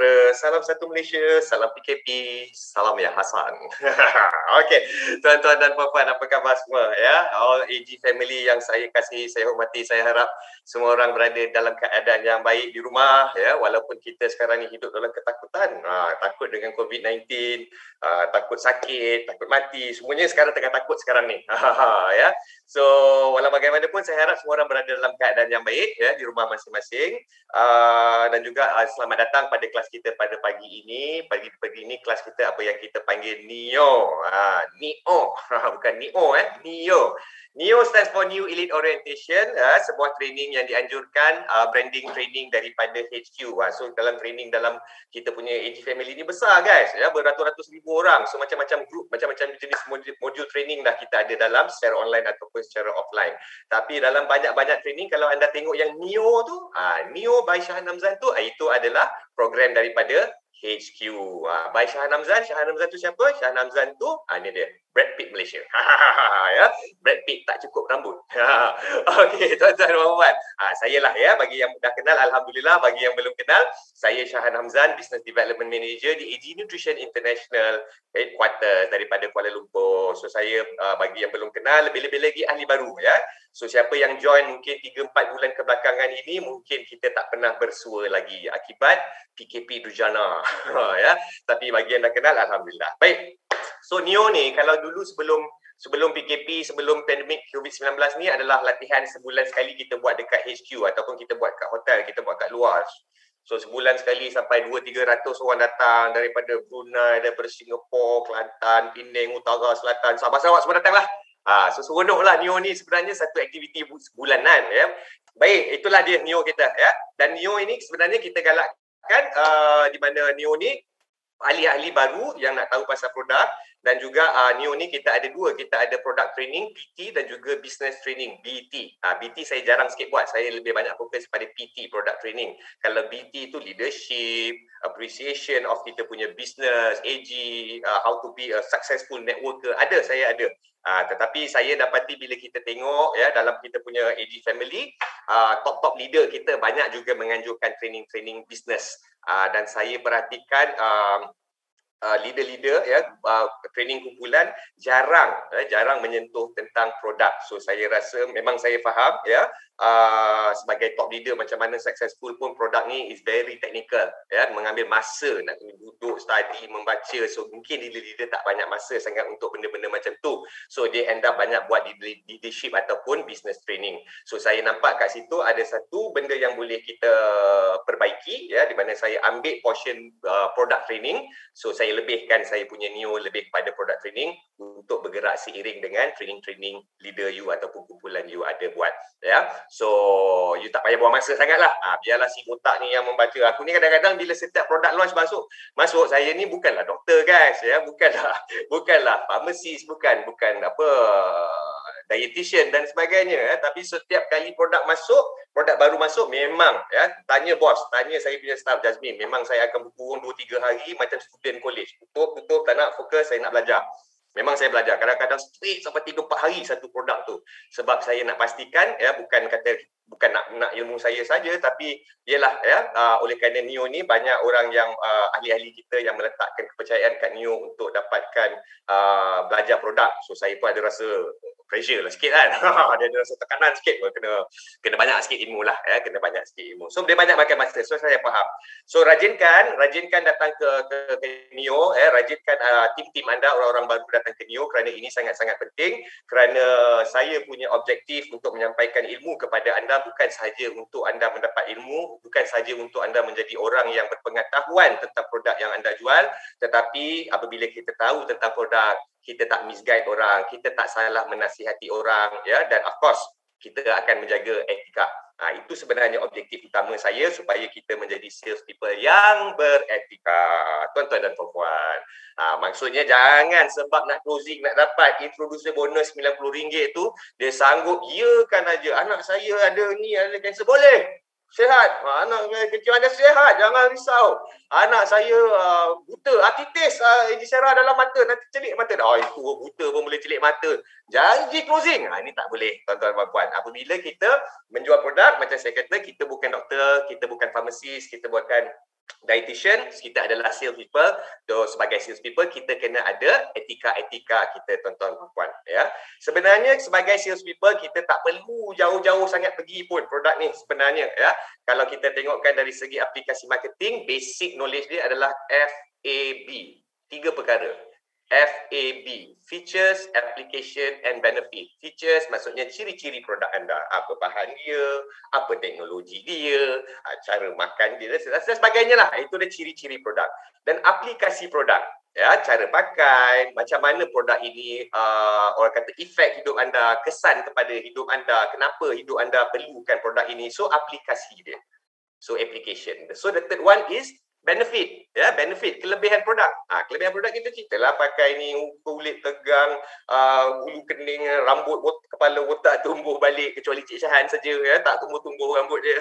sejahtera, salam satu Malaysia, salam PKP, salam ya Hasan. Okey, tuan-tuan dan puan-puan, apa khabar semua ya? All AG family yang saya kasihi, saya hormati, saya harap semua orang berada dalam keadaan yang baik di rumah ya, walaupun kita sekarang ni hidup dalam ketakutan, takut dengan COVID-19, takut sakit, takut mati, semuanya sekarang tengah takut sekarang ni. Ya. So, walau bagaimanapun saya harap semua orang berada dalam keadaan yang baik ya di rumah masing-masing. Dan juga selamat datang pada kelas kita pada pagi ini. Pagi ini kelas kita apa yang kita panggil NEO. NEO, bukan NEO NEO. NEO stands for New Elite Orientation, sebuah training yang dianjurkan, branding training daripada HQ. So dalam training dalam kita punya AG family ni besar guys, ya, beratus-ratus ribu orang. So macam-macam grup, macam-macam jenis modul training dah kita ada dalam secara online ataupun secara offline. Tapi dalam banyak-banyak training, kalau anda tengok yang NEO tu, NEO by Shahan Hamzan tu, itu adalah program daripada HQ. By Shahan Hamzan. Shahan Hamzan tu siapa? Shahan Hamzan tu, ni dia, Brad Pitt Malaysia. Ya, Brad Pitt tak cukup rambut. Okey, tuan-tuan dan puan-puan. Saya lah ya, bagi yang dah kenal, alhamdulillah. Bagi yang belum kenal, saya Shahan Hamzan, Business Development Manager di AG Nutrition International Headquarters daripada Kuala Lumpur. So saya, bagi yang belum kenal, lebih-lebih lagi ahli baru ya. So siapa yang join mungkin 3-4 bulan kebelakangan ini, mungkin kita tak pernah bersua lagi akibat PKP Durjana. Ya. Tapi bagi yang dah kenal, alhamdulillah. Baik. So NEO ni kalau dulu sebelum PKP, sebelum pandemik COVID-19 ni adalah latihan sebulan sekali kita buat dekat HQ ataupun kita buat kat hotel, kita buat kat luar. So sebulan sekali sampai 200-300 orang datang daripada Brunei, daripada Singapura, Kelantan, Penang, Utara, Selatan, Sabah, Sarawak, semua datanglah. So seronoklah NEO ni sebenarnya satu aktiviti bulanan ya. Baik, itulah dia NEO kita ya. Dan NEO ini sebenarnya kita galakkan di mana NEO ni ahli-ahli baru yang nak tahu pasal produk, dan juga NEO ni kita ada dua, kita ada product training PT dan juga business training BT. BT saya jarang sikit buat, saya lebih banyak fokus pada PT, product training. Kalau BT itu leadership, appreciation of kita punya business, AG, how to be a successful networker, saya ada. Tetapi saya dapati bila kita tengok ya dalam kita punya AG family, top-top leader kita banyak juga menganjurkan training-training business. Dan saya perhatikan leader-leader ya, training kumpulan jarang menyentuh tentang produk. So saya rasa memang saya faham ya, sebagai top leader macam mana successful pun produk ni is very technical ya, mengambil masa nak duduk study membaca. So mungkin leader-leader tak banyak masa sangat untuk benda-benda macam tu. So dia end up banyak buat leadership ataupun business training. So saya nampak kat situ ada satu benda yang boleh kita perbaiki ya, di mana saya ambil portion product training. So saya lebihkan saya punya NEO lebih kepada product training untuk bergerak seiring dengan training-training leader you ataupun kumpulan you ada buat ya. So you tak payah buang masa sangatlah. Biarlah si botak ni yang membaca. Aku ni kadang-kadang bila setiap product launch masuk saya ni bukanlah doktor guys ya, bukanlah pharmacist, bukan apa dietitian dan sebagainya ya. Tapi setiap kali produk baru masuk, memang ya, tanya bos, tanya saya punya staff Jasmine, memang saya akan berkurung 2-3 hari macam student college. Tutup tak nak fokus, saya nak belajar. Memang saya belajar kadang-kadang straight sampai 3-4 hari satu produk tu, sebab saya nak pastikan ya, bukan nak ilmu saya saja, tapi ialah ya, oleh kerana NEO ni banyak orang yang ahli-ahli kita yang meletakkan kepercayaan kat NEO untuk dapatkan belajar produk. So saya pun ada rasa pressure lah sikit kan. Dia ada rasa tekanan sikit, kena banyak sikit ilmu lah ya, kena banyak sikit ilmu. So dia banyak makan masa. So saya faham. So rajinkan datang ke NEO, rajinkan tim-tim anda, orang-orang baru datang ke NEO, kerana ini sangat-sangat penting, kerana saya punya objektif untuk menyampaikan ilmu kepada anda bukan sahaja untuk anda mendapat ilmu, bukan sahaja untuk anda menjadi orang yang berpengetahuan tentang produk yang anda jual, tetapi apabila kita tahu tentang produk, kita tak misguide orang, kita tak salah menasihati orang ya, dan of course kita akan menjaga etika. Itu sebenarnya objektif utama saya, supaya kita menjadi sales people yang beretika, tuan-tuan dan puan-puan. Maksudnya jangan sebab nak closing, nak dapat introducer bonus RM90 tu, dia sanggup iakan aja. Anak saya ada ni, ada kanser, boleh. Sihat. Anak kecil anda sihat, jangan risau. Anak saya buta, artitis, ejisera dalam mata, nanti celik mata. Itu buta pun boleh celik mata. Janji closing. Ini tak boleh, tuan-tuan dan puan. Apabila kita menjual produk, macam saya kata, kita bukan doktor, kita bukan pharmacist, kita bukan dietitian, kita adalah sales people. So, sebagai sales people, kita kena ada etika-etika kita, tuan-tuan dan puan. Ya. Sebenarnya sebagai sales people, kita tak perlu jauh-jauh sangat pergi pun produk ni sebenarnya. Ya. Kalau kita tengokkan dari segi aplikasi marketing, basic knowledge dia adalah FAB. 3 perkara. FAB, Features, Application and Benefit. Features maksudnya ciri-ciri produk anda. Apa bahan dia, apa teknologi dia, cara makan dia dan sebagainya lah. Itu dia ciri-ciri produk. Dan aplikasi produk. Ya, cara pakai, macam mana produk ini orang kata efek hidup anda, kesan kepada hidup anda, kenapa hidup anda perlukan produk ini. So aplikasi dia. So application. So the third one is benefit, ya, benefit, kelebihan produk. Kelebihan produk kita ceritalah pakai ni kulit tegang, bulu kening, rambut, kepala otak tumbuh balik kecuali Cik Syahan saja, ya, tak tumbuh-tumbuh rambut dia.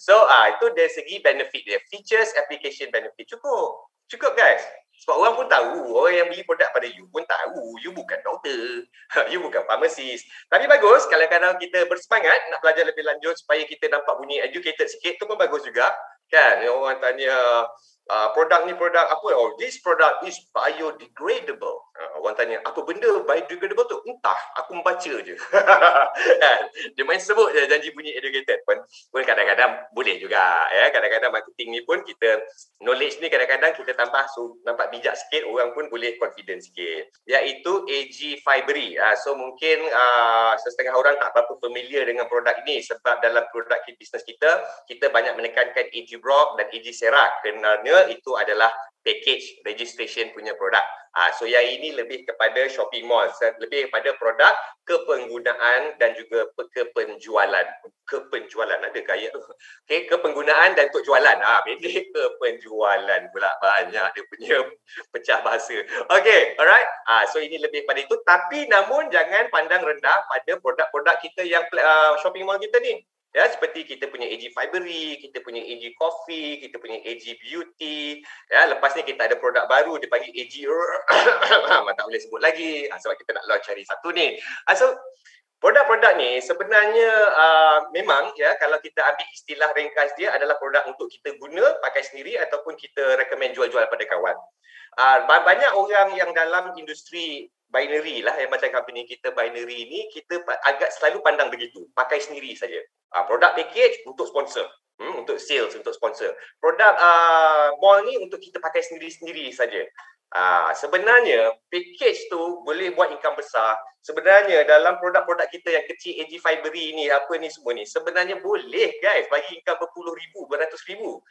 So itu dari segi benefit dia. Features, application, benefit. Cukup guys. Sebab orang pun tahu, orang yang beli produk pada you pun tahu, you bukan doktor, you bukan pharmacist. Tapi bagus, kadang-kadang kita bersemangat nak belajar lebih lanjut supaya kita nampak bunyi educated sikit, tu pun bagus juga. Kan, orang tanya, produk ni produk apa? Oh, this product is biodegradable. Orang tanya, apa benda biodegradable tu? Entah, aku membaca je. Dia main sebut je janji bunyi educated pun kadang-kadang boleh juga. Ya, kadang-kadang marketing ni pun kita, knowledge ni kadang-kadang kita tambah, so nampak bijak sikit, orang pun boleh confident sikit. Iaitu AG Fibery. So mungkin setengah orang tak berapa familiar dengan produk ini sebab dalam produk bisnes kita banyak menekankan AG Brock dan AG Sera kerana itu adalah package registration punya produk. So yang ini lebih kepada shopping mall, lebih kepada produk kepenggunaan dan juga kepenjualan. Kepenjualan ada gaya tu. Okey, kepenggunaan dan untuk jualan. Beda kepenjualan pula, banyak dia punya pecah bahasa. Okey, alright. So ini lebih pada itu, tapi namun jangan pandang rendah pada produk-produk kita yang shopping mall kita ni. Ya, seperti kita punya AG Fibery, kita punya AG Coffee, kita punya AG Beauty. Ya, lepas ni kita ada produk baru dipanggil AG tak boleh sebut lagi sebab kita nak launch hari Sabtu ni. So produk-produk ni sebenarnya memang, ya, kalau kita ambil istilah ringkas dia adalah produk untuk kita guna, pakai sendiri ataupun kita recommend jual-jual pada kawan. Banyak orang yang dalam industri binary lah, yang macam company kita binary ni, kita agak selalu pandang begitu, pakai sendiri saja. Produk package untuk sponsor, untuk sales, untuk sponsor. Produk mall ni untuk kita pakai sendiri-sendiri saja. Sebenarnya package tu boleh buat income besar. Sebenarnya dalam produk-produk kita yang kecil, AG Fibery ni, apa ni semua ni, sebenarnya boleh guys bagi income berpuluh ribu, beratus ribu.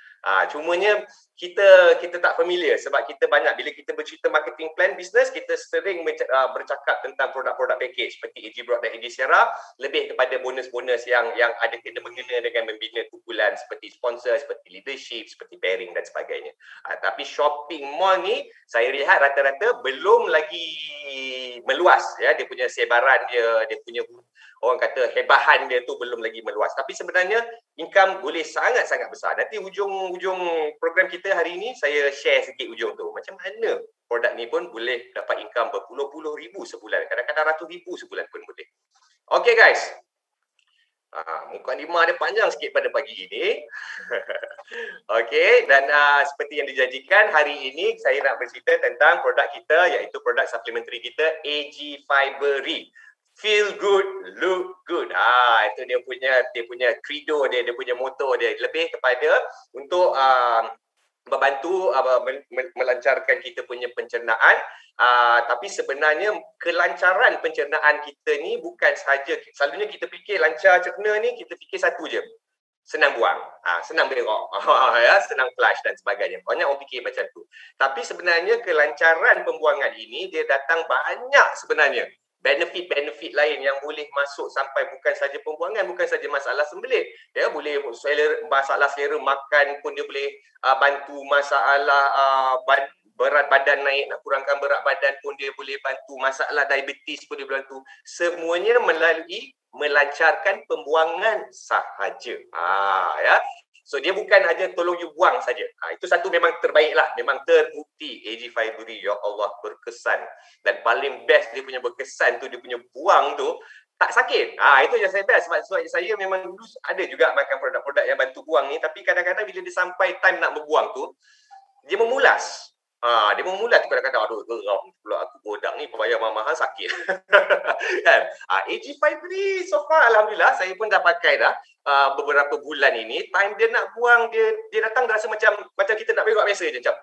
Cumanya kita tak familiar sebab kita banyak, bila kita bercerita marketing plan business, kita sering bercakap tentang produk-produk package seperti AG Brock dan AG Sierra, lebih kepada bonus-bonus yang ada kena mengena dengan membina kumpulan seperti sponsor, seperti leadership, seperti pairing dan sebagainya. Tapi shopping mall ni saya lihat rata-rata belum lagi meluas, ya, dia punya sebaran dia punya, orang kata, hebahan dia tu belum lagi meluas. Tapi sebenarnya income boleh sangat-sangat besar. Nanti hujung program kita hari ini saya share sikit hujung tu. Macam mana produk ni pun boleh dapat income berpuluh-puluh ribu sebulan. Kadang-kadang ratus ribu sebulan pun boleh. Okay guys. Mukadimah dia panjang sikit pada pagi ini. Okey, dan seperti yang dijanjikan, hari ini saya nak bercerita tentang produk kita, iaitu produk supplementary kita, AG Fibery. Feel good, look good. Itu dia punya credo dia punya motto dia, lebih kepada untuk membantu melancarkan kita punya pencernaan. Tapi sebenarnya kelancaran pencernaan kita ni bukan sahaja, selalunya kita fikir lancar cerna ni, kita fikir satu je, senang buang, senang berak, ya, senang flush dan sebagainya. Banyak orang fikir macam tu. Tapi sebenarnya kelancaran pembuangan ini dia datang banyak sebenarnya benefit-benefit lain yang boleh masuk sampai bukan saja pembuangan, bukan saja masalah sembelit. Ya, boleh masalah selera makan pun dia boleh bantu, masalah berat badan naik, nak kurangkan berat badan pun dia boleh bantu, masalah diabetes pun dia bantu. Semuanya melalui melancarkan pembuangan sahaja. Ya. So dia bukan hanya tolong you buang saja. Itu satu memang terbaiklah, memang terbukti AG Fibery, ya Allah, berkesan. Dan paling best dia punya berkesan tu, dia punya buang tu, tak sakit. Itu yang saya best sebab saya memang dulu ada juga makan produk-produk yang bantu buang ni, tapi kadang-kadang bila dia sampai time nak berbuang tu, dia memulas. Dia memulas kadang-kadang, aduh geram pula aku bodak ni bayar mahal-mahal sakit. Kan? AG5 ni so far alhamdulillah saya pun dah pakai dah beberapa bulan ini. Time dia nak buang, dia datang rasa macam kita nak berak biasa je, macam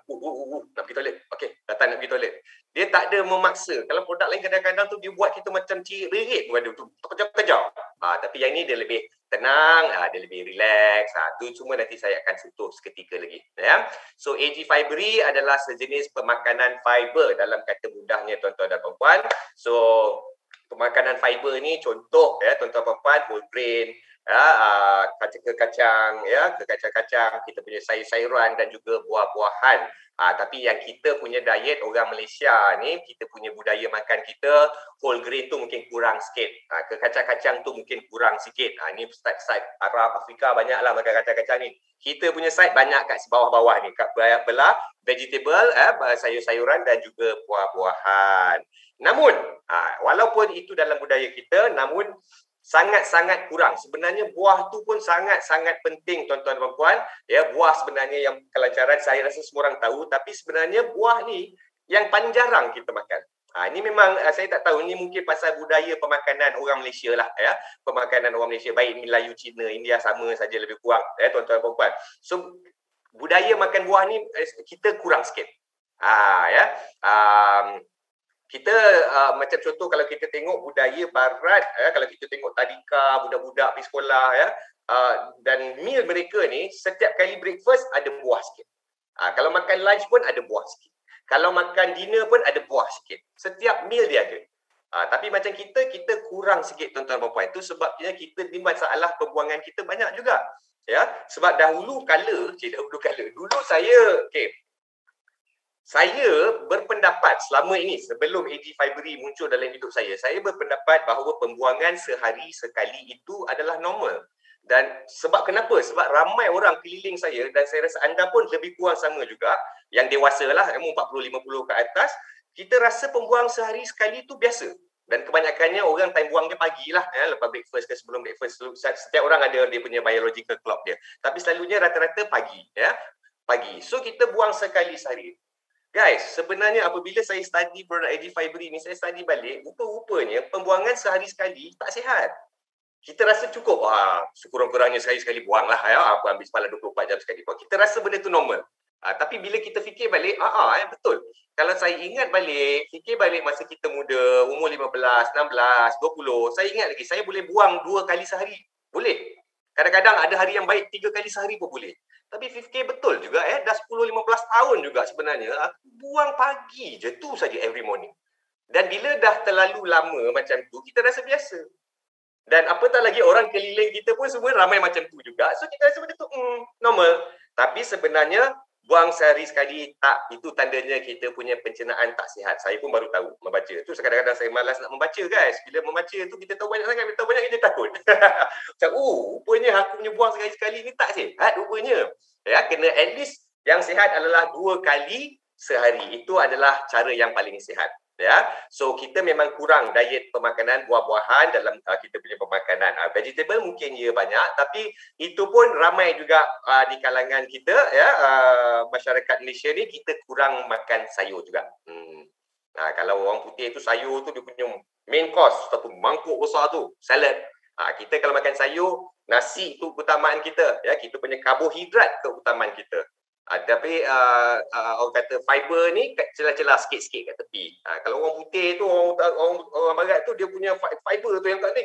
nak pergi toilet. Okey, datang nak pergi toilet. Dia tak ada memaksa. Kalau produk lain kadang-kadang tu dia buat kita macam cirit pada tu, terkejap-kejap. Tapi yang ni dia lebih tenang, dia lebih relax. Tu semua nanti saya akan sentuh seketika lagi. Ya. So AG Fibery adalah sejenis pemakanan fiber dalam kata mudahnya tuan-tuan dan puan-puan. So pemakanan fiber ni contoh ya tuan-tuan dan puan-puan, whole grain, kacang-kacang ya, kacang-kacang, kita punya sayur-sayuran dan juga buah-buahan. Tapi yang kita punya diet orang Malaysia ni, kita punya budaya makan kita whole grain tu mungkin kurang sikit. Kacang-kacang tu mungkin kurang sikit. Ni side Arab, Afrika banyaklah makan kacang-kacang ni. Kita punya side banyak kat bawah-bawah ni, kat belah vegetable, sayur-sayuran dan juga buah-buahan. Namun, walaupun itu dalam budaya kita, namun sangat-sangat kurang. Sebenarnya buah tu pun sangat-sangat penting tuan-tuan dan puan-puan. Ya, buah sebenarnya yang kelancaran saya rasa semua orang tahu, tapi sebenarnya buah ni yang paling jarang kita makan. Ini memang saya tak tahu, ni mungkin pasal budaya pemakanan orang Malaysia lah ya. Pemakanan orang Malaysia baik Melayu, Cina, India sama saja lebih kurang ya tuan-tuan dan puan-puan. So budaya makan buah ni kita kurang sikit. Kita macam contoh kalau kita tengok budaya barat, kalau kita tengok tadika, budak-budak pergi sekolah ya, dan meal mereka ni setiap kali breakfast ada buah sikit. Kalau makan lunch pun ada buah sikit. Kalau makan dinner pun ada buah sikit. Setiap meal dia ada. Tapi macam kita kurang sikit tuan-tuan dan puan-puan. Itu sebabnya kita ni masalah pembuangan kita banyak juga. Ya, sebab dulu kala, dulu saya berpendapat selama ini sebelum AG Fibery muncul dalam hidup saya berpendapat bahawa pembuangan sehari sekali itu adalah normal. Dan sebab kenapa? Sebab ramai orang keliling saya dan saya rasa anda pun lebih kurang sama juga, yang dewasa lah, 40-50 ke atas, kita rasa pembuang sehari sekali itu biasa. Dan kebanyakannya orang time buang dia pagi lah, lepas breakfast ke sebelum breakfast. Setiap orang ada dia punya biological clock dia. Tapi selalunya rata-rata pagi. Pagi. So kita buang sekali sehari. Guys, sebenarnya apabila saya study produk AG Fibery ni, saya study balik, rupa-rupanya pembuangan sehari sekali tak sihat. Kita rasa cukup, sekurang-kurangnya sekali buang lah, apa ambil semalam 24 jam sekali buang. Kita rasa benda tu normal. Tapi bila kita fikir balik, betul. Kalau saya ingat balik, fikir balik masa kita muda, umur 15, 16, 20, saya ingat lagi, saya boleh buang 2 kali sehari. Boleh. Kadang-kadang ada hari yang baik 3 kali sehari pun boleh. Tapi fikir betul juga, dah 10-15 tahun juga sebenarnya, aku buang pagi je tu saja every morning. Dan bila dah terlalu lama macam tu, kita rasa biasa. Dan apatah lagi orang keliling kita pun semua ramai macam tu juga. So kita rasa benda tu normal. Tapi sebenarnya buang sehari sekali tak, itu tandanya kita punya pencernaan tak sihat. Saya pun baru tahu membaca. Tu kadang-kadang saya malas nak membaca guys. Bila membaca tu kita tahu banyak sangat, kita tahu banyak kita takut. Macam rupanya aku punya buang sekali-sekali ni tak sihat rupanya. Ya, kena at least yang sihat adalah 2 kali sehari. Itu adalah cara yang paling sihat. Ya, so kita memang kurang diet pemakanan buah-buahan dalam kita punya pemakanan. Vegetable mungkin banyak, tapi itu pun ramai juga di kalangan kita ya, masyarakat Malaysia ni kita kurang makan sayur juga. Kalau orang putih tu sayur tu dia punya main course, satu mangkuk besar tu, salad. Kita kalau makan sayur, nasi tu keutamaan kita ya, kita punya karbohidrat keutamaan kita. Tapi orang kata fiber ni celah-celah sikit-sikit kat tepi. Kalau orang putih tu, orang barat tu, dia punya fiber tu yang kat ni.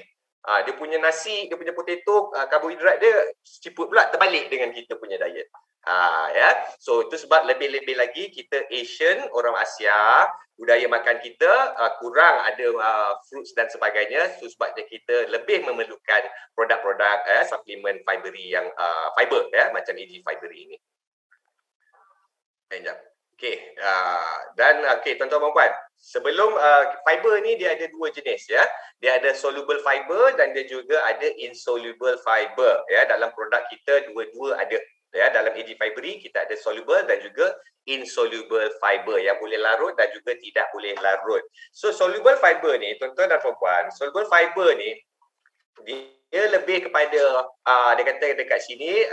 Dia punya nasi, dia punya potato, karbohidrat dia siput pula terbalik dengan kita punya diet. Ya. So itu sebab lebih-lebih lagi kita Asian, orang Asia, budaya makan kita kurang ada fruits dan sebagainya. So sebabnya kita lebih memerlukan produk-produk suplemen fibery yang fiber ya, macam AG Fibery ini. Okey, dan tuan-tuan dan puan, sebelum fiber ni dia ada 2 jenis ya. Dia ada soluble fiber dan dia juga ada insoluble fiber ya. Dalam produk kita dua-dua ada Ya, dalam AG Fibery kita ada soluble dan juga insoluble fiber yang boleh larut dan juga tidak boleh larut. So soluble fiber ni, tuan-tuan dan puan-puan, soluble fiber ni dia lebih kepada dia kata dekat sini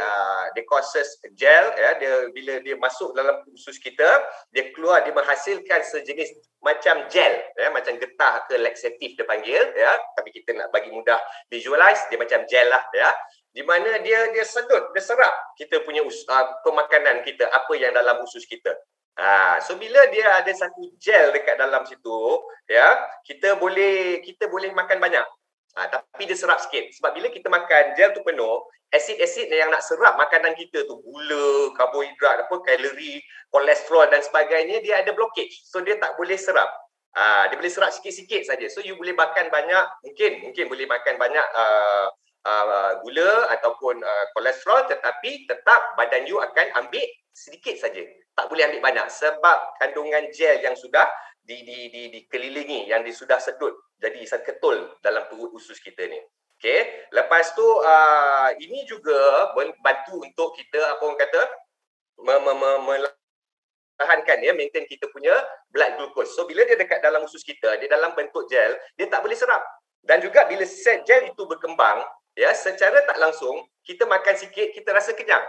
dia causes gel, ya, dia bila dia masuk dalam usus kita, dia keluar, dia menghasilkan sejenis macam gel, ya, macam getah ke laxatif dia panggil, ya, tapi kita nak bagi mudah visualize, dia macam gel lah, ya, di mana dia sedut, dia serap kita punya pemakanan kita, apa yang dalam usus kita. So bila dia ada satu gel dekat dalam situ, ya, kita boleh makan banyak. Tapi dia serap sikit. Sebab bila kita makan gel tu penuh, asid-asid yang nak serap makanan kita tu, gula, karbohidrat, kalori, kolesterol dan sebagainya, dia ada blockage. So dia tak boleh serap. Dia boleh serap sikit-sikit saja. So you boleh makan banyak, mungkin boleh makan banyak gula ataupun kolesterol, tetapi tetap badan you akan ambil sedikit saja. Tak boleh ambil banyak sebab kandungan gel yang sudah dikelilingi, yang sudah sedut jadi ketul dalam perut usus kita ni. Okey, lepas tu ini juga bantu untuk kita apa orang kata tahankan, ya, maintain kita punya blood glucose. So bila dia dekat dalam usus kita, dia dalam bentuk gel, dia tak boleh serap. Dan juga bila set gel itu berkembang, ya, secara tak langsung kita makan sikit kita rasa kenyang.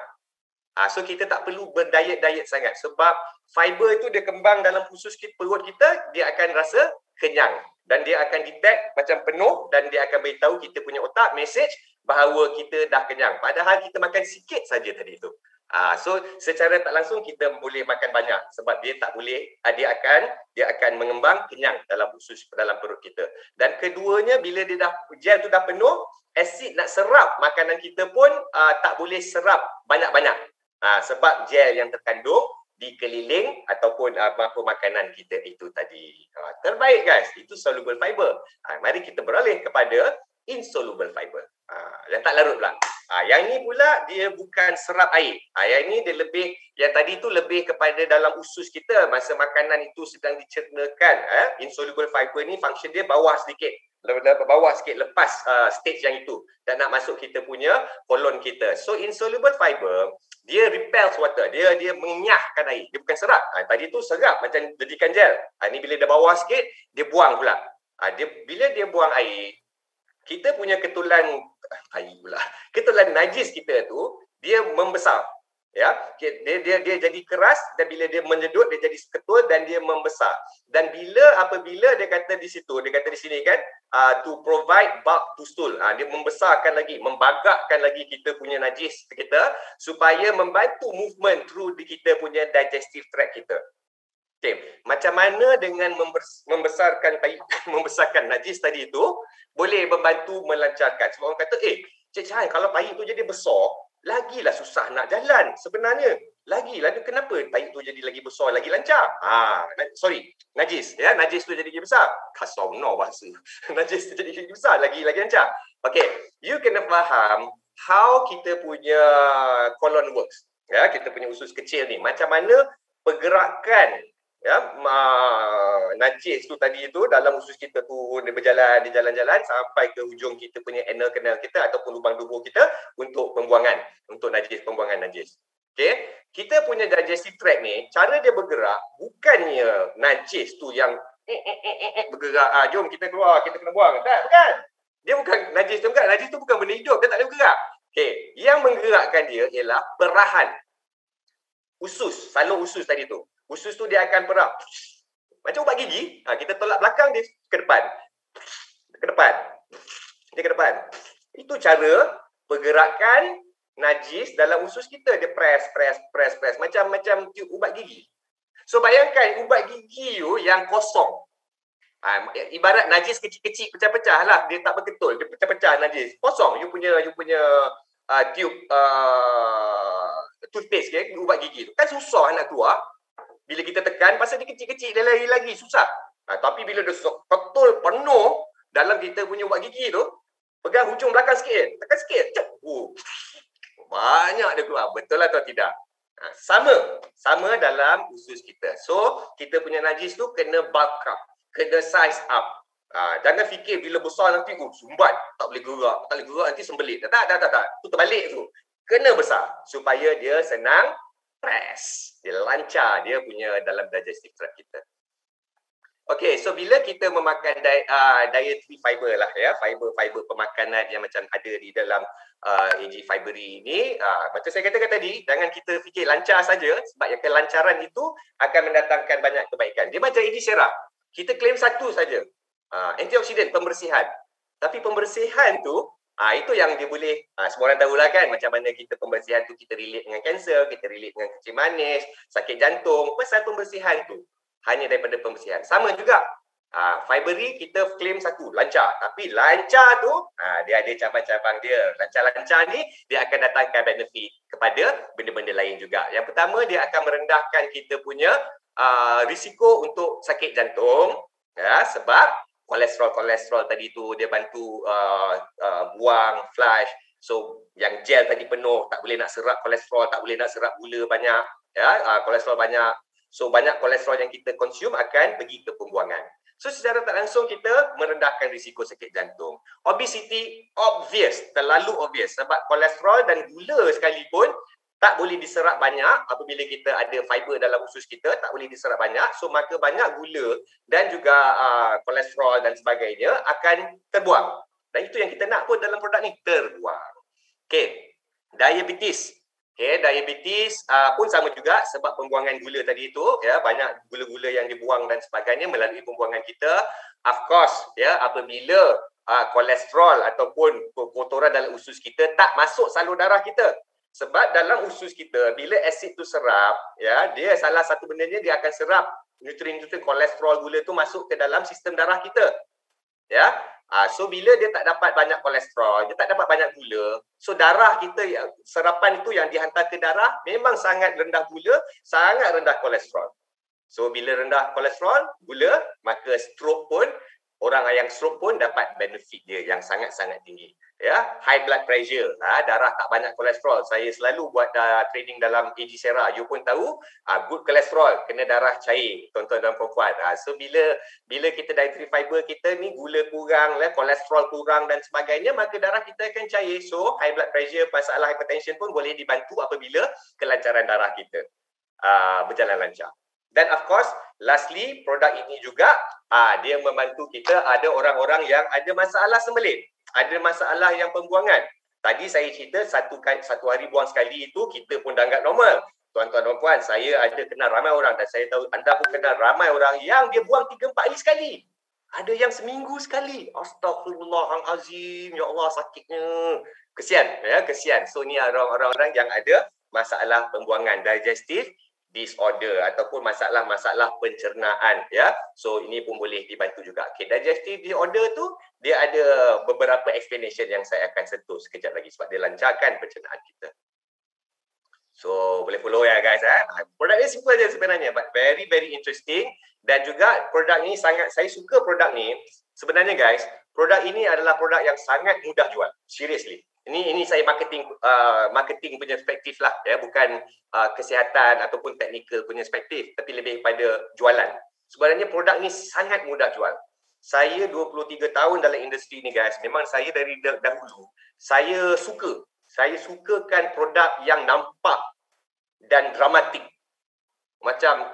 So kita tak perlu berdiet-diet sangat sebab fiber itu dia kembang dalam usus perut kita, dia akan rasa kenyang dan dia akan detect macam penuh dan dia akan beritahu kita punya otak message bahawa kita dah kenyang. Padahal kita makan sikit saja tadi itu. So secara tak langsung kita boleh makan banyak sebab dia tak boleh, dia akan mengembang kenyang dalam usus, dalam perut kita. Dan keduanya, bila dia gel tu dah penuh, asid nak serap makanan kita pun tak boleh serap banyak-banyak. Sebab gel yang terkandung di keliling ataupun apa makanan kita itu tadi. Terbaik guys, itu soluble fiber. Mari kita beralih kepada insoluble fiber. Yang tak larut pula. Yang ni pula dia bukan serap air. Yang ni dia lebih, yang tadi tu lebih kepada dalam usus kita masa makanan itu sedang dicernakan. Insoluble fiber ni function dia bawah sedikit. Bawah sikit lepas stage yang itu dan nak masuk kita punya kolon kita. So insoluble fiber dia repels water, dia mengenyahkan air, dia bukan serap. Tadi tu serap macam jadikan gel. Ni bila dia bawah sikit dia buang pula. Bila dia buang air, kita punya ketulan ketulan najis kita tu dia membesar. Ya, dia jadi keras dan bila dia menyedut dia jadi ketul dan dia membesar. Dan apabila dia kata di situ, dia kata di sini kan, to provide bulk to stool. Dia membesarkan lagi, membagakkan lagi kita punya najis kita supaya membantu movement through di kita punya digestive tract kita. Okay. Macam mana dengan membesarkan najis tadi itu boleh membantu melancarkan. Sebab orang kata, Cik Chan, kalau tahi tu jadi besar, lagilah susah nak jalan sebenarnya. Lagilah kenapa tahi tu jadi lagi besar, lagi lancar? Najis, ya, najis tu jadi lagi besar. Kasar no bahasa. Najis tu jadi lagi besar, lagi lancar. Okay, you kena faham how kita punya colon works. Ya, kita punya usus kecil ni. Macam mana pergerakan, ya, najis tu tadi itu dalam usus kita tu dia berjalan, dia jalan-jalan sampai ke hujung kita punya anal canal kita ataupun lubang dubur kita untuk pembuangan, untuk pembuangan najis. Okey, kita punya digestive tract ni, cara dia bergerak bukannya najis tu yang bergerak, jom kita keluar, kita kena buang. Tak, bukan. Dia bukan najis tu, bukan. Najis tu bukan benda hidup, dia tak boleh bergerak. Okey, yang menggerakkan dia ialah perahan usus, salur usus tadi tu. Usus tu dia akan perah. Macam ubat gigi, kita tolak belakang dia ke depan. Ke depan. Dia ke depan. Itu cara pergerakan najis dalam usus kita. Dia press. Macam tiup ubat gigi. So bayangkan ubat gigi tu yang kosong. Ibarat najis kecil-kecil pecah-pecah lah. Dia tak berketul. Dia pecah-pecah najis. Kosong. You punya tiup toothpaste, ubat gigi tu. Kan susah nak keluar. Bila kita tekan, pasal dia kecil-kecil, dia lagi susah. Tapi bila dia betul penuh dalam kita punya ubat gigi tu, pegang hujung belakang sikit, tekan sikit, banyak dia keluar. Betul atau tidak? Sama dalam usus kita. So, kita punya najis tu kena bulk up, kena size up. Jangan fikir bila besar nanti, sumbat, tak boleh gerak nanti sembelit. Tak. Tu terbalik tu. kena besar supaya dia senang press. Dia lancar dia punya dalam digestive tract kita. Okey, so bila kita memakan dietary fiber lah ya, fiber pemakanan yang macam ada di dalam AG Fibery ini, macam saya katakan tadi, jangan kita fikir lancar saja sebab yang kelancaran itu akan mendatangkan banyak kebaikan. Dia macam AG Sera. Kita claim satu saja. Antioksidan, pembersihan. Tapi pembersihan tu itu yang dia boleh, semua orang tahulah kan macam mana kita pembersihan tu kita relate dengan kanser, kita relate dengan kencing manis, sakit jantung, pasal pembersihan tu. Hanya daripada pembersihan. Sama juga, Fibery kita claim satu, lancar. Tapi lancar tu, dia ada cabang-cabang dia. Lancar-lancar ni, dia akan datangkan benefit kepada benda-benda lain juga. Yang pertama, dia akan merendahkan kita punya risiko untuk sakit jantung. Ya, sebab kolesterol tadi tu, dia bantu buang, flush. So, yang gel tadi penuh, tak boleh nak serap kolesterol, tak boleh nak serap gula banyak. Ya, kolesterol banyak. So, banyak kolesterol yang kita consume akan pergi ke pembuangan. So, secara tak langsung kita merendahkan risiko sakit jantung. Obesity, obvious. Terlalu obvious. Sebab kolesterol dan gula sekalipun tak boleh diserap banyak apabila kita ada fiber dalam usus kita, tak boleh diserap banyak. So, maka banyak gula dan juga kolesterol dan sebagainya akan terbuang. Dan itu yang kita nak pun dalam produk ni, terbuang. Okay, diabetes. Okay, diabetes pun sama juga sebab pembuangan gula tadi itu, ya, banyak gula-gula yang dibuang dan sebagainya melalui pembuangan kita. Of course, ya, apabila kolesterol ataupun kotoran dalam usus kita tak masuk salur darah kita. Sebab dalam usus kita, bila asid tu serap, ya, dia salah satu bendanya dia akan serap nutrien-nutrien kolesterol gula tu masuk ke dalam sistem darah kita. Ya, so bila dia tak dapat banyak kolesterol, dia tak dapat banyak gula, so darah kita, serapan itu yang dihantar ke darah memang sangat rendah gula, sangat rendah kolesterol. So bila rendah kolesterol, gula, maka stroke pun, orang yang stroke pun dapat benefit dia yang sangat-sangat tinggi. Ya, high blood pressure, darah tak banyak kolesterol. Saya selalu buat training dalam AG Sera. You pun tahu, good kolesterol kena darah cair, tuan-tuan dan puan-puan. So bila kita dietary fiber kita ni gula kurang, kolesterol kurang dan sebagainya, maka darah kita akan cair. So high blood pressure, masalah hypertension pun boleh dibantu apabila kelancaran darah kita berjalan lancar. Dan of course, lastly, produk ini juga dia membantu kita, ada orang-orang yang ada masalah sembelit, ada masalah yang pembuangan. Tadi saya cerita satu hari buang sekali itu kita pun dah anggap normal. Tuan-tuan dan puan, saya ada kenal ramai orang dan saya tahu anda pun kenal ramai orang yang dia buang 3-4 hari sekali. Ada yang seminggu sekali. Astaghfirullahalazim, ya Allah sakitnya. Kesian, ya, kesian. So ni orang-orang yang ada masalah pembuangan, digestive disorder ataupun masalah-masalah pencernaan, ya. So ini pun boleh dibantu juga. Okay, digestive disorder tu dia ada beberapa explanation yang saya akan sentuh sekejap lagi sebab dia lancarkan pencernaan kita. So boleh follow ya guys. Produk ni simple je sebenarnya, but very very interesting. Dan juga produk ni saya suka produk ni. Sebenarnya guys, produk ini adalah produk yang sangat mudah jual. Seriously. Ini saya marketing punya perspektif lah, ya, bukan kesihatan ataupun teknikal punya perspektif, tapi lebih pada jualan. Sebenarnya produk ni sangat mudah jual. Saya 23 tahun dalam industri ni guys, memang saya dari dahulu saya sukakan produk yang nampak dan dramatik. Macam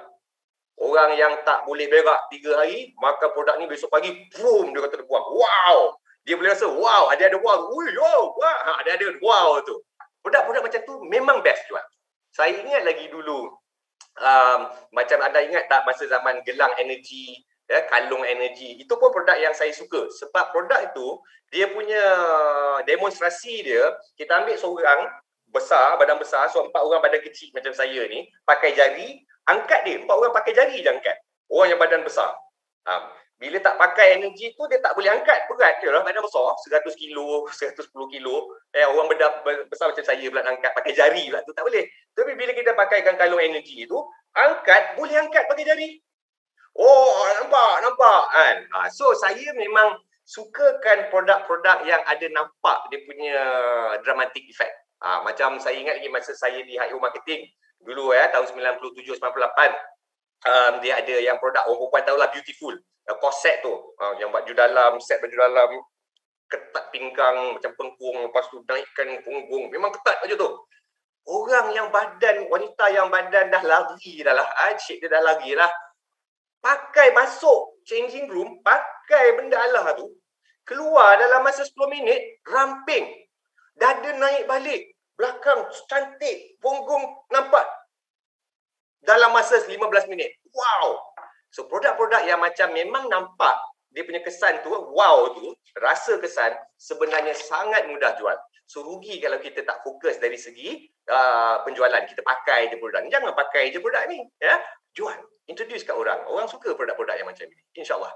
orang yang tak boleh berak 3 hari, maka produk ni besok pagi, boom, dia kata buang. Wow! Dia boleh rasa, wow, ada wow. Ui, wow, ada wow tu. Produk-produk macam tu memang best jual. Saya ingat lagi dulu, macam anda ingat tak masa zaman gelang energi, ya, kalung energi, itu pun produk yang saya suka. Sebab produk itu, dia punya demonstrasi dia, kita ambil seorang besar, badan besar, so 4 orang badan kecil macam saya ni, pakai jari, angkat dia, 4 orang pakai jari je angkat. Orang yang badan besar. Bila tak pakai energi tu, dia tak boleh angkat, berat je lah, badan besar, 100 kilo, 110 kilo. Orang besar macam saya pula angkat, pakai jari pula tu, tak boleh. Tapi bila kita pakaikan kalung energi tu, angkat, boleh angkat pakai jari. Oh, nampak kan. So, saya memang sukakan produk-produk yang ada nampak dia punya dramatic effect. Macam saya ingat lagi masa saya di HIO Marketing, dulu tahun 97-98, dia ada yang produk, orang perempuan tahulah Beautiful. Corset tu, yang baju dalam, set baju dalam, ketat pinggang macam pengkung, lepas tu naikkan punggung. Memang ketat macam tu. Orang yang wanita yang badan dah lari dah lah. Cik dia dah lari lah. Pakai masuk changing room, pakai benda Allah tu. Keluar dalam masa 10 minit, ramping. Dada naik balik. Belakang cantik. Punggung nampak. Dalam masa 15 minit. Wow. So, produk-produk yang macam memang nampak dia punya kesan tu, wow tu, rasa kesan sebenarnya sangat mudah jual. So, rugi kalau kita tak fokus dari segi penjualan. Kita pakai je produk ni. Jangan pakai je produk ni. Ya? Jual. Introduce kat orang. Orang suka produk-produk yang macam ni. InsyaAllah.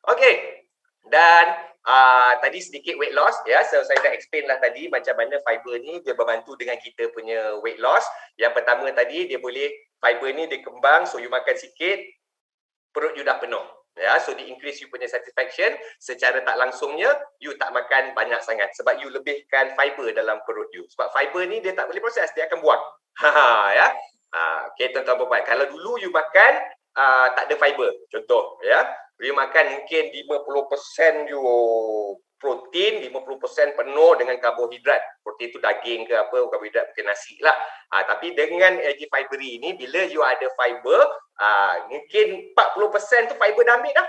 Okay. Dan tadi sedikit weight loss. Ya, so, saya dah explain lah tadi macam mana fiber ni dia membantu dengan kita punya weight loss. Yang pertama tadi, dia boleh, fiber ni dia kembang, so you makan sikit, perut you dah penuh. Ya, so di increase you punya satisfaction. Secara tak langsungnya you tak makan banyak sangat sebab you lebihkan fiber dalam perut you. Sebab fiber ni dia tak boleh proses, dia akan buang. Ya. Okey tuan-tuan puan, kalau dulu you makan tak ada fiber, contoh ya, you makan mungkin 50% you protein, 50% penuh dengan karbohidrat. Protein tu daging ke apa, karbohidrat mungkin nasi lah. Tapi dengan AG Fibery ni, bila you ada fiber, mungkin 40% tu fiber dah ambil dah.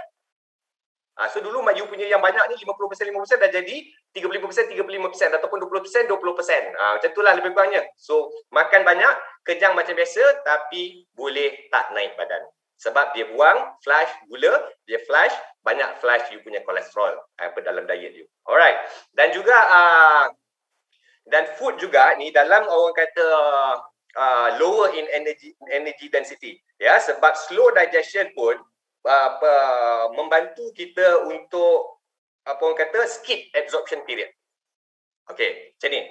So dulu you punya yang banyak ni 50% dah jadi 35% ataupun 20% macam itulah lebih kurangnya. So makan banyak, kejang macam biasa tapi boleh tak naik badan. Sebab dia buang flush gula, dia flush banyak flush you punya kolesterol dalam diet you. Alright. Dan juga dan food juga ni dalam orang kata lower in energy density. Ya, sebab slow digestion pun membantu kita untuk apa orang kata skip absorption period. Okey, macam ni.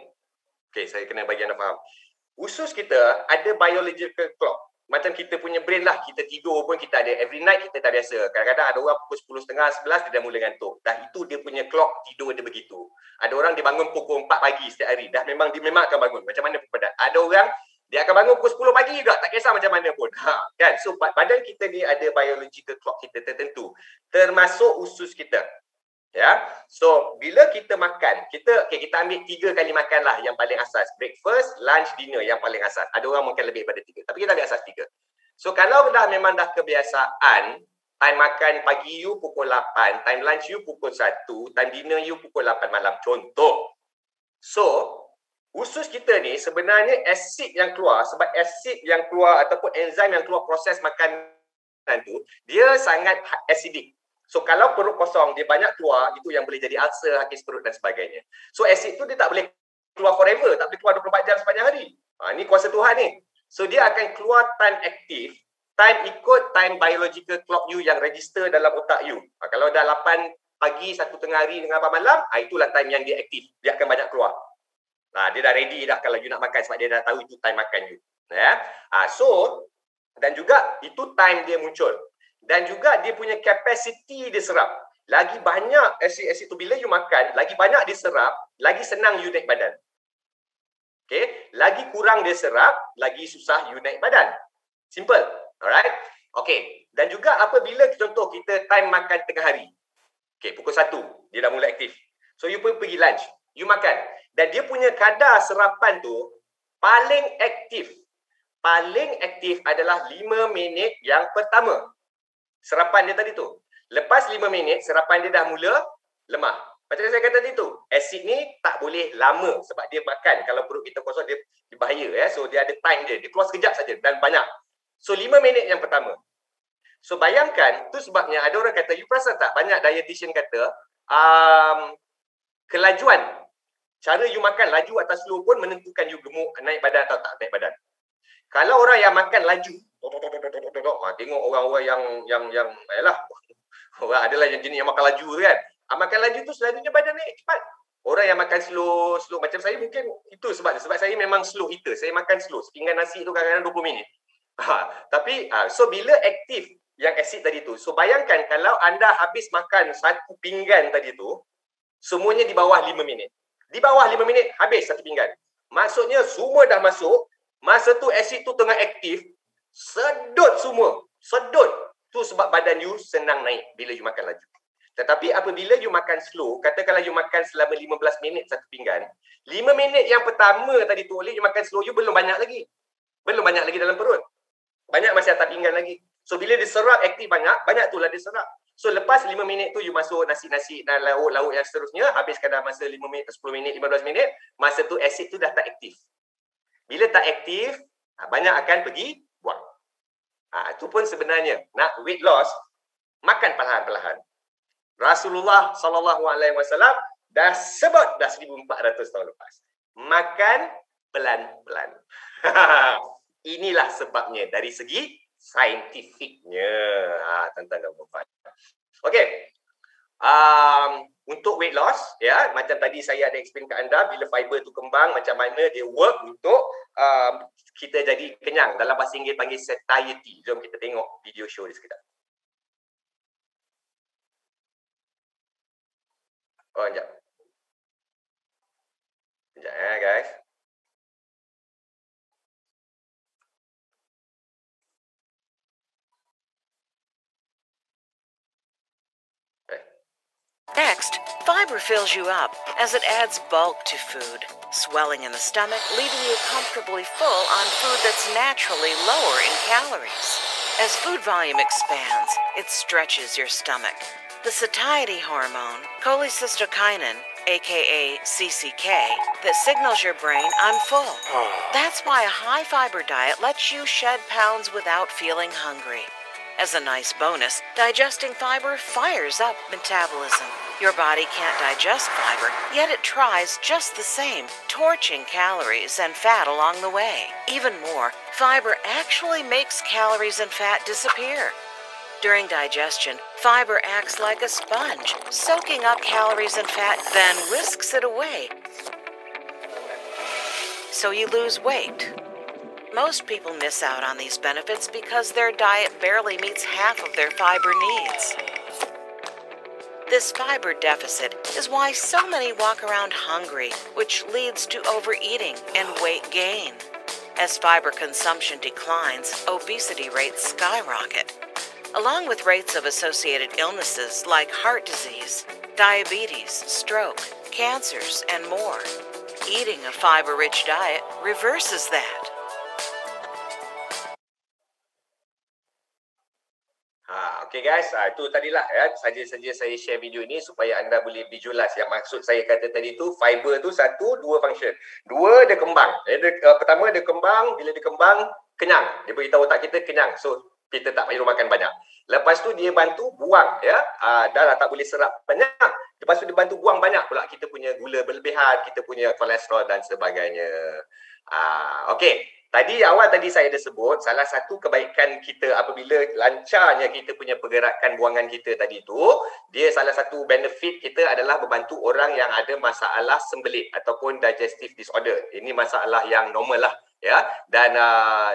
Okey, saya kena bagi anda faham. Usus kita ada biological clock. Macam kita punya brain lah, kita tidur pun kita ada, every night kita dah biasa. Kadang-kadang ada orang pukul 10.30, 11 dia dah mula ngantuk. Dah itu dia punya clock tidur dia begitu. Ada orang dia bangun pukul 4 pagi setiap hari. Dia memang akan bangun. Macam mana pun padat. Ada orang dia akan bangun pukul 10 pagi juga, tak kisah macam mana pun. Kan? So badan kita ni ada biological clock kita tertentu. Termasuk usus kita. Ya. So bila kita makan, kita ambil 3 kali makan lah yang paling asas. Breakfast, lunch, dinner yang paling asas. Ada orang makan lebih daripada 3, tapi kita ambil asas 3. So kalau memang dah kebiasaan, time makan pagi you pukul 8, time lunch you pukul 1, time dinner you pukul 8 malam. Contoh. So usus kita ni sebenarnya asid yang keluar, sebab asid yang keluar ataupun enzim yang keluar proses makanan tu, dia sangat acidic. So kalau perut kosong, dia banyak keluar, itu yang boleh jadi ulcer, hakis perut dan sebagainya. So asid tu dia tak boleh keluar forever, tak boleh keluar 24 jam sepanjang hari. Ni kuasa Tuhan ni. So dia akan keluar time aktif, time ikut time biological clock you yang register dalam otak you. Kalau dah 8 pagi, 1 tengah hari dengan 8 malam, itulah time yang dia aktif. Dia akan banyak keluar. Dia dah ready dah kalau you nak makan sebab dia dah tahu itu time makan you. Ya. So dan juga itu time dia muncul. Dan juga dia punya capacity dia serap. Lagi banyak asid-asid tu bila you makan, lagi banyak dia serap, lagi senang you naik badan. Okay? Lagi kurang dia serap, lagi susah you naik badan. Simple. Alright? Okay. Dan juga apabila contoh kita time makan tengah hari. Okay, pukul 1, dia dah mula aktif. So you pun pergi lunch, you makan. Dan dia punya kadar serapan tu paling aktif. Paling aktif adalah 5 minit yang pertama. Serapan dia tadi tu. Lepas 5 minit, serapan dia dah mula lemah. Macam saya kata tadi tu, asid ni tak boleh lama sebab dia makan. Kalau perut kita kosong, dia bahaya. Ya. So, dia ada time dia. Dia keluar sekejap saja dan banyak. So, 5 minit yang pertama. So, bayangkan, tu sebabnya ada orang kata, you perasan tak? Banyak dietitian kata, kelajuan. Cara you makan laju atau slow pun menentukan you gemuk, naik badan atau tak naik badan. Kalau orang yang makan laju, tengok orang-orang yang yalah, orang adalah yang jenis yang makan laju kan. Makan laju tu selalunya badan naik cepat. Orang yang makan slow macam saya mungkin itu sebab saya memang slow eater. Saya makan slow. Sepinggan nasi tu kadang-kadang 20 minit. Tapi so bila aktif yang asid tadi tu, so bayangkan kalau anda habis makan 1 pinggan tadi tu, semuanya di bawah 5 minit. Di bawah 5 minit habis 1 pinggan. Maksudnya semua dah masuk. Masa tu asid tu tengah aktif, sedut semua. Sedut. Tu sebab badan you senang naik bila you makan laju. Tetapi apabila you makan slow, katakanlah you makan selama 15 minit satu pinggan, 5 minit yang pertama tadi tu oleh you makan slow, you belum banyak lagi. Belum banyak lagi dalam perut. Banyak masih atas pinggan lagi. So bila diserap aktif banyak tu lah diserap. So lepas 5 minit tu you masuk nasi-nasi dan lauk-lauk yang seterusnya, habiskan dalam masa 5 minit, 10 minit, 15 minit, masa tu asid tu dah tak aktif. Bila tak aktif, banyak akan pergi buang. Itu pun sebenarnya nak weight loss, makan perlahan-perlahan. Rasulullah SAW dah sebut dah 1400 tahun lepas. Makan pelan-pelan. Inilah sebabnya dari segi saintifiknya. Tuan-tuan dan puan-puan. Okey. Untuk weight loss, ya, macam tadi saya ada explain ke anda, bila fiber tu kembang, macam mana dia work untuk kita jadi kenyang. Dalam bahasa Inggeris panggil satiety. Jom kita tengok video show ni sekejap. Oh, sekejap. Sekejap guys. Next, fiber fills you up as it adds bulk to food, swelling in the stomach, leaving you comfortably full on food that's naturally lower in calories. As food volume expands, it stretches your stomach. The satiety hormone, cholecystokinin, aka CCK, that signals your brain, I'm full. That's why a high-fiber diet lets you shed pounds without feeling hungry. As a nice bonus, digesting fiber fires up metabolism. Your body can't digest fiber, yet it tries just the same, torching calories and fat along the way. Even more, fiber actually makes calories and fat disappear. During digestion, fiber acts like a sponge, soaking up calories and fat, then whisks it away. So you lose weight. Most people miss out on these benefits because their diet barely meets half of their fiber needs. This fiber deficit is why so many walk around hungry, which leads to overeating and weight gain. As fiber consumption declines, obesity rates skyrocket, along with rates of associated illnesses like heart disease, diabetes, stroke, cancers, and more. Eating a fiber-rich diet reverses that. Okay guys, itu tadilah ya, saja-saja saya share video ini supaya anda boleh visualize. Yang maksud saya kata tadi tu, fiber tu satu, dua function. Dua, dia kembang. Pertama, dia kembang, bila dia kembang, kenyang. Dia beritahu otak kita kenyang. So, kita tak perlu makan banyak. Lepas tu, dia bantu buang. Ya, dah tak boleh serap banyak. Lepas tu, dia bantu buang banyak pula. Kita punya gula berlebihan, kita punya kolesterol dan sebagainya. Okay. Awal tadi saya ada sebut, salah satu kebaikan kita apabila lancarnya kita punya pergerakan buangan kita tadi tu, dia salah satu benefit kita adalah membantu orang yang ada masalah sembelit ataupun digestive disorder. Ini masalah yang normal lah. Ya, dan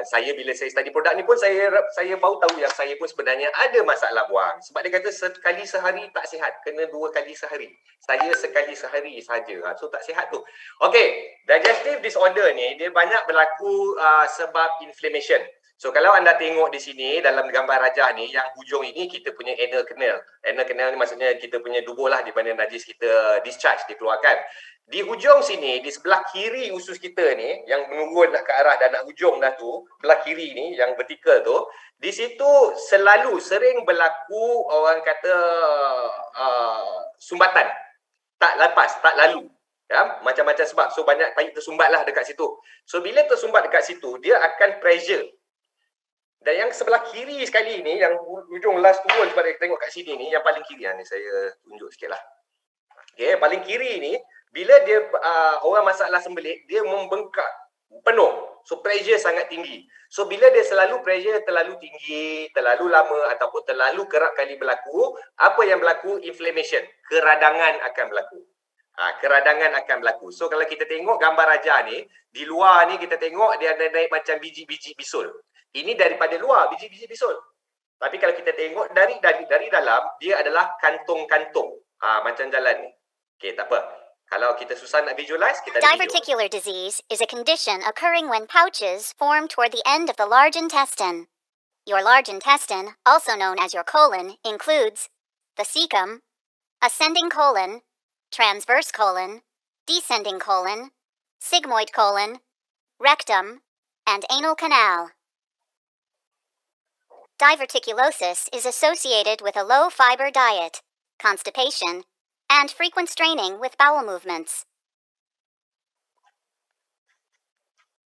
saya bila saya study produk ni pun saya baru tahu yang saya pun sebenarnya ada masalah buang. Sebab dia kata sekali sehari tak sihat, kena 2 kali sehari. Saya sekali sehari saja. So tak sihat tu. Okey, digestive disorder ni dia banyak berlaku sebab inflammation. So kalau anda tengok di sini dalam gambar rajah ni, yang hujung ini kita punya anal canal. Anal canal ni maksudnya kita punya dubur lah di mana najis kita discharge, dikeluarkan. Di hujung sini, di sebelah kiri usus kita ni, yang menurun ke arah dan nak hujung dah tu, belah kiri ni, yang vertikal tu, di situ sering berlaku orang kata sumbatan. Tak lepas, tak lalu. Ya, macam-macam sebab. So banyak tahi tersumbatlah dekat situ. So bila tersumbat dekat situ, dia akan pressure. Dan yang sebelah kiri sekali ni, yang hujung last turun sebab kita tengok kat sini ni, yang paling kiri ni saya tunjuk sikit lah. Okay, paling kiri ni, bila dia orang masalah sembelit, dia membengkak penuh. So pressure sangat tinggi. So bila dia selalu pressure terlalu tinggi, terlalu lama ataupun terlalu kerap kali berlaku, apa yang berlaku? Inflammation. Keradangan akan berlaku. Keradangan akan berlaku. So kalau kita tengok gambar rajah ni, di luar ni kita tengok dia ada naik macam biji-biji bisul. Ini daripada luar biji-biji bisul. Tapi kalau kita tengok dari dalam, dia adalah kantung-kantung. Macam jalan ni. Okey, tak apa. Kalau kita susah nak visualize, kita Diverticular disease is a condition occurring when pouches form toward the end of the large intestine. Your large intestine, also known as your colon, includes the cecum, ascending colon, transverse colon, descending colon, sigmoid colon, rectum, and anal canal. Diverticulosis is associated with a low-fiber diet, constipation, and frequent straining with bowel movements.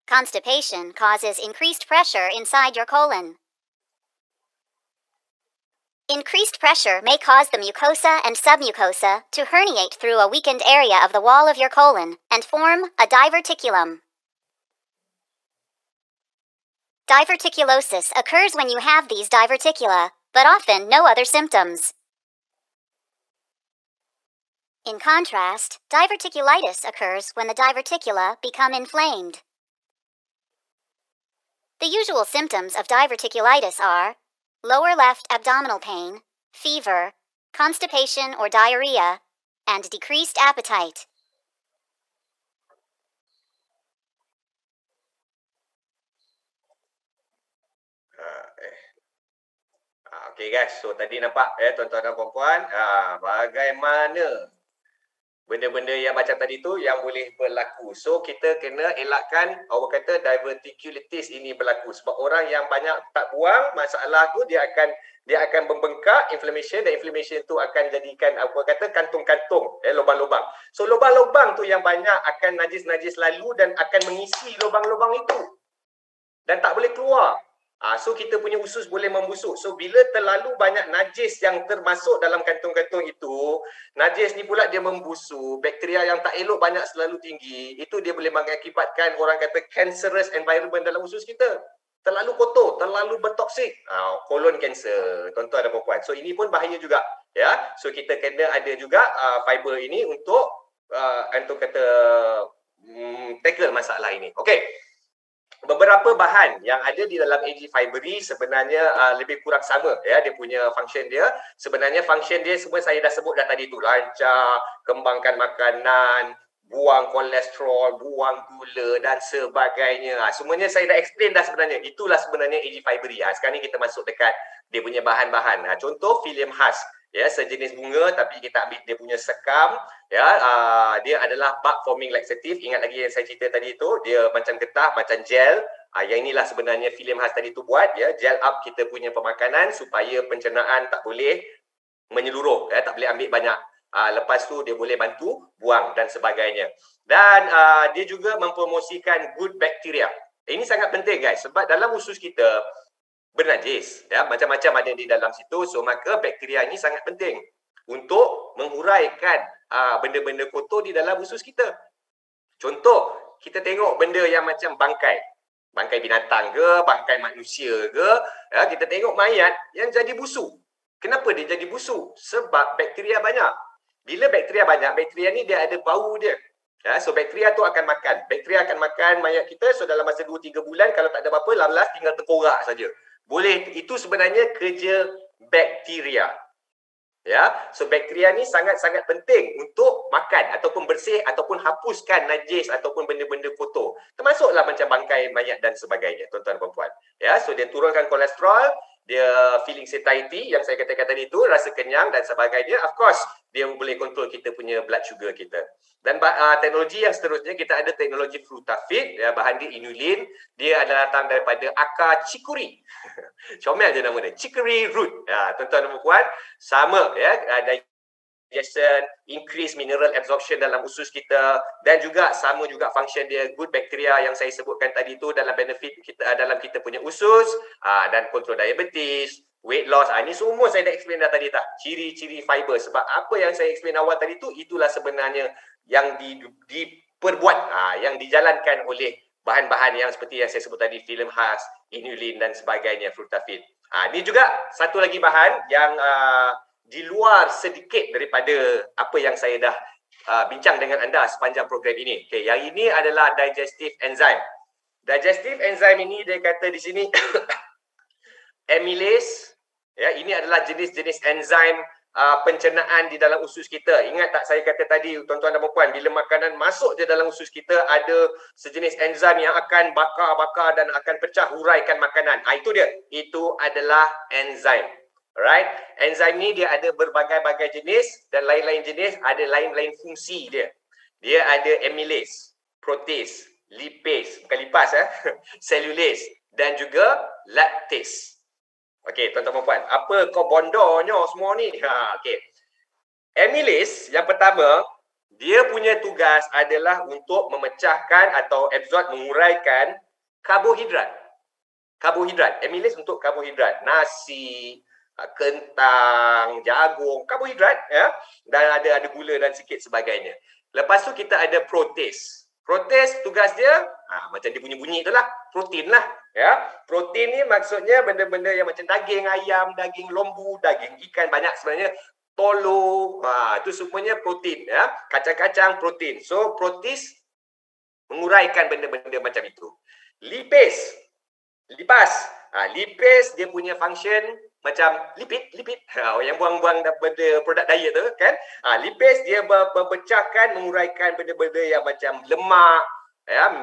Constipation causes increased pressure inside your colon. Increased pressure may cause the mucosa and submucosa to herniate through a weakened area of the wall of your colon and form a diverticulum. Diverticulosis occurs when you have these diverticula, but often no other symptoms. In contrast, diverticulitis occurs when the diverticula become inflamed. The usual symptoms of diverticulitis are lower left abdominal pain, fever, constipation or diarrhea, and decreased appetite. Okay guys, so tadi nampak tuan-tuan dan puan-puan, bagaimana benda-benda yang macam tadi tu yang boleh berlaku. So kita kena elakkan orang kata diverticulitis ini berlaku, sebab orang yang banyak tak buang, masalah tu dia akan membengkak, inflammation, dan inflammation tu akan jadikan apa kata kantung-kantung, lubang-lubang. So lubang-lubang tu yang banyak akan najis-najis lalu dan akan mengisi lubang-lubang itu dan tak boleh keluar. So kita punya usus boleh membusuk. So bila terlalu banyak najis yang termasuk dalam kantung-kantung itu, najis ni pula dia membusuk, bakteria yang tak elok banyak selalu tinggi, itu dia boleh mengakibatkan orang kata cancerous environment dalam usus kita. Terlalu kotor, terlalu bertoksik, colon cancer, tuan-tuan dan puan-puan. So ini pun bahaya juga, ya. So kita kena ada juga fiber ini untuk antum kata tackle masalah ini. Okey. Beberapa bahan yang ada di dalam AG Fibery sebenarnya lebih kurang sama, ya, dia punya function dia. Sebenarnya function dia semua saya dah sebut dah tadi tu, lancar, kembangkan makanan, buang kolesterol, buang gula dan sebagainya. Semuanya saya dah explain dah sebenarnya. Itulah sebenarnya AG Fibery. Sekarang ni kita masuk dekat dia punya bahan-bahan. Contoh Psyllium husk, ya, sejenis bunga tapi kita ambil dia punya sekam, ya. Dia adalah bulk forming laxative. Ingat lagi yang saya cerita tadi tu, dia macam getah, macam gel. Yang inilah sebenarnya Psyllium husk tadi tu buat, ya, gel up kita punya pemakanan supaya pencernaan tak boleh menyeluruh, ya, tak boleh ambil banyak. Lepas tu dia boleh bantu buang dan sebagainya. Dan dia juga mempromosikan good bacteria. Ini sangat penting guys, sebab dalam usus kita bernajis, ya, macam-macam ada di dalam situ. So maka bakteria ini sangat penting untuk menguraikan benda-benda kotor di dalam usus kita. Contoh, kita tengok benda yang macam bangkai binatang ke, bangkai manusia ke, ya, kita tengok mayat yang jadi busuk. Kenapa dia jadi busuk? Sebab bakteria banyak. Bila bakteria banyak, bakteria ni dia ada bau dia. Ya, so bakteria tu akan makan. Bakteria akan makan mayat kita. So dalam masa 2-3 bulan, kalau tak ada apa-apa, last tinggal tengkorak saja. Boleh, itu sebenarnya kerja bakteria. Ya, so bakteria ni sangat-sangat penting untuk makan ataupun bersih ataupun hapuskan najis ataupun benda-benda kotor. Termasuklah macam bangkai mayat dan sebagainya, tuan-tuan dan puan-puan. Ya, so dia turunkan kolesterol, dia feeling satiety yang saya katakan tadi tu, rasa kenyang dan sebagainya. Of course, dia boleh kontrol kita punya blood sugar kita. Dan teknologi yang seterusnya, kita ada teknologi Frutafit, ya, bahan dia inulin. Dia adalah datang daripada akar cikuri. Comel je nama dia, chicory root. Ya, tuan-tuan dan puan, sama, ya, digestion, increase mineral absorption dalam usus kita, dan juga sama juga function dia good bacteria yang saya sebutkan tadi tu dalam benefit kita dalam kita punya usus, dan kontrol diabetes, weight loss. Ini semua saya dah explain dah tadi dah. Ciri-ciri fiber. Sebab apa yang saya explain awal tadi tu, itulah sebenarnya yang diperbuat, yang dijalankan oleh bahan-bahan yang seperti yang saya sebut tadi, Psyllium husk, inulin dan sebagainya, Frutafit. Ini juga satu lagi bahan yang di luar sedikit daripada apa yang saya dah bincang dengan anda sepanjang program ini. Okay, yang ini adalah digestive enzyme. Digestive enzyme ini dia kata di sini amylase. Ya, ini adalah jenis-jenis enzim pencernaan di dalam usus kita. Ingat tak saya kata tadi, tuan-tuan dan puan, bila makanan masuk je dalam usus kita, ada sejenis enzim yang akan bakar-bakar dan akan pecah huraikan makanan. Itu dia. Itu adalah enzim. Alright, enzim ni dia ada berbagai-bagai jenis dan lain-lain jenis ada lain-lain fungsi dia. Dia ada amylase, protease, lipase, bukan lipas selulase dan juga lactase. Okey, tuan-tuan dan puan, apa kau bondornya semua ni? Okey. Amylase yang pertama, dia punya tugas adalah untuk memecahkan atau absorb, menguraikan karbohidrat. Karbohidrat, amylase untuk karbohidrat, nasi, kentang, jagung, karbohidrat ya, dan ada gula dan sikit sebagainya. Lepas tu kita ada protease. Protease tugas dia macam dia bunyi-bunyi itulah, protein lah ya. Protein ni maksudnya benda-benda yang macam daging ayam, daging lembu, daging ikan, banyak sebenarnya, telur, itu semuanya protein ya. Kacang-kacang protein. So protease menguraikan benda-benda macam itu. Lipase, lipas. Lipase dia punya function macam lipid yang buang-buang benda produk diet tu kan. Lipase dia memecahkan, menguraikan benda-benda yang macam lemak ya,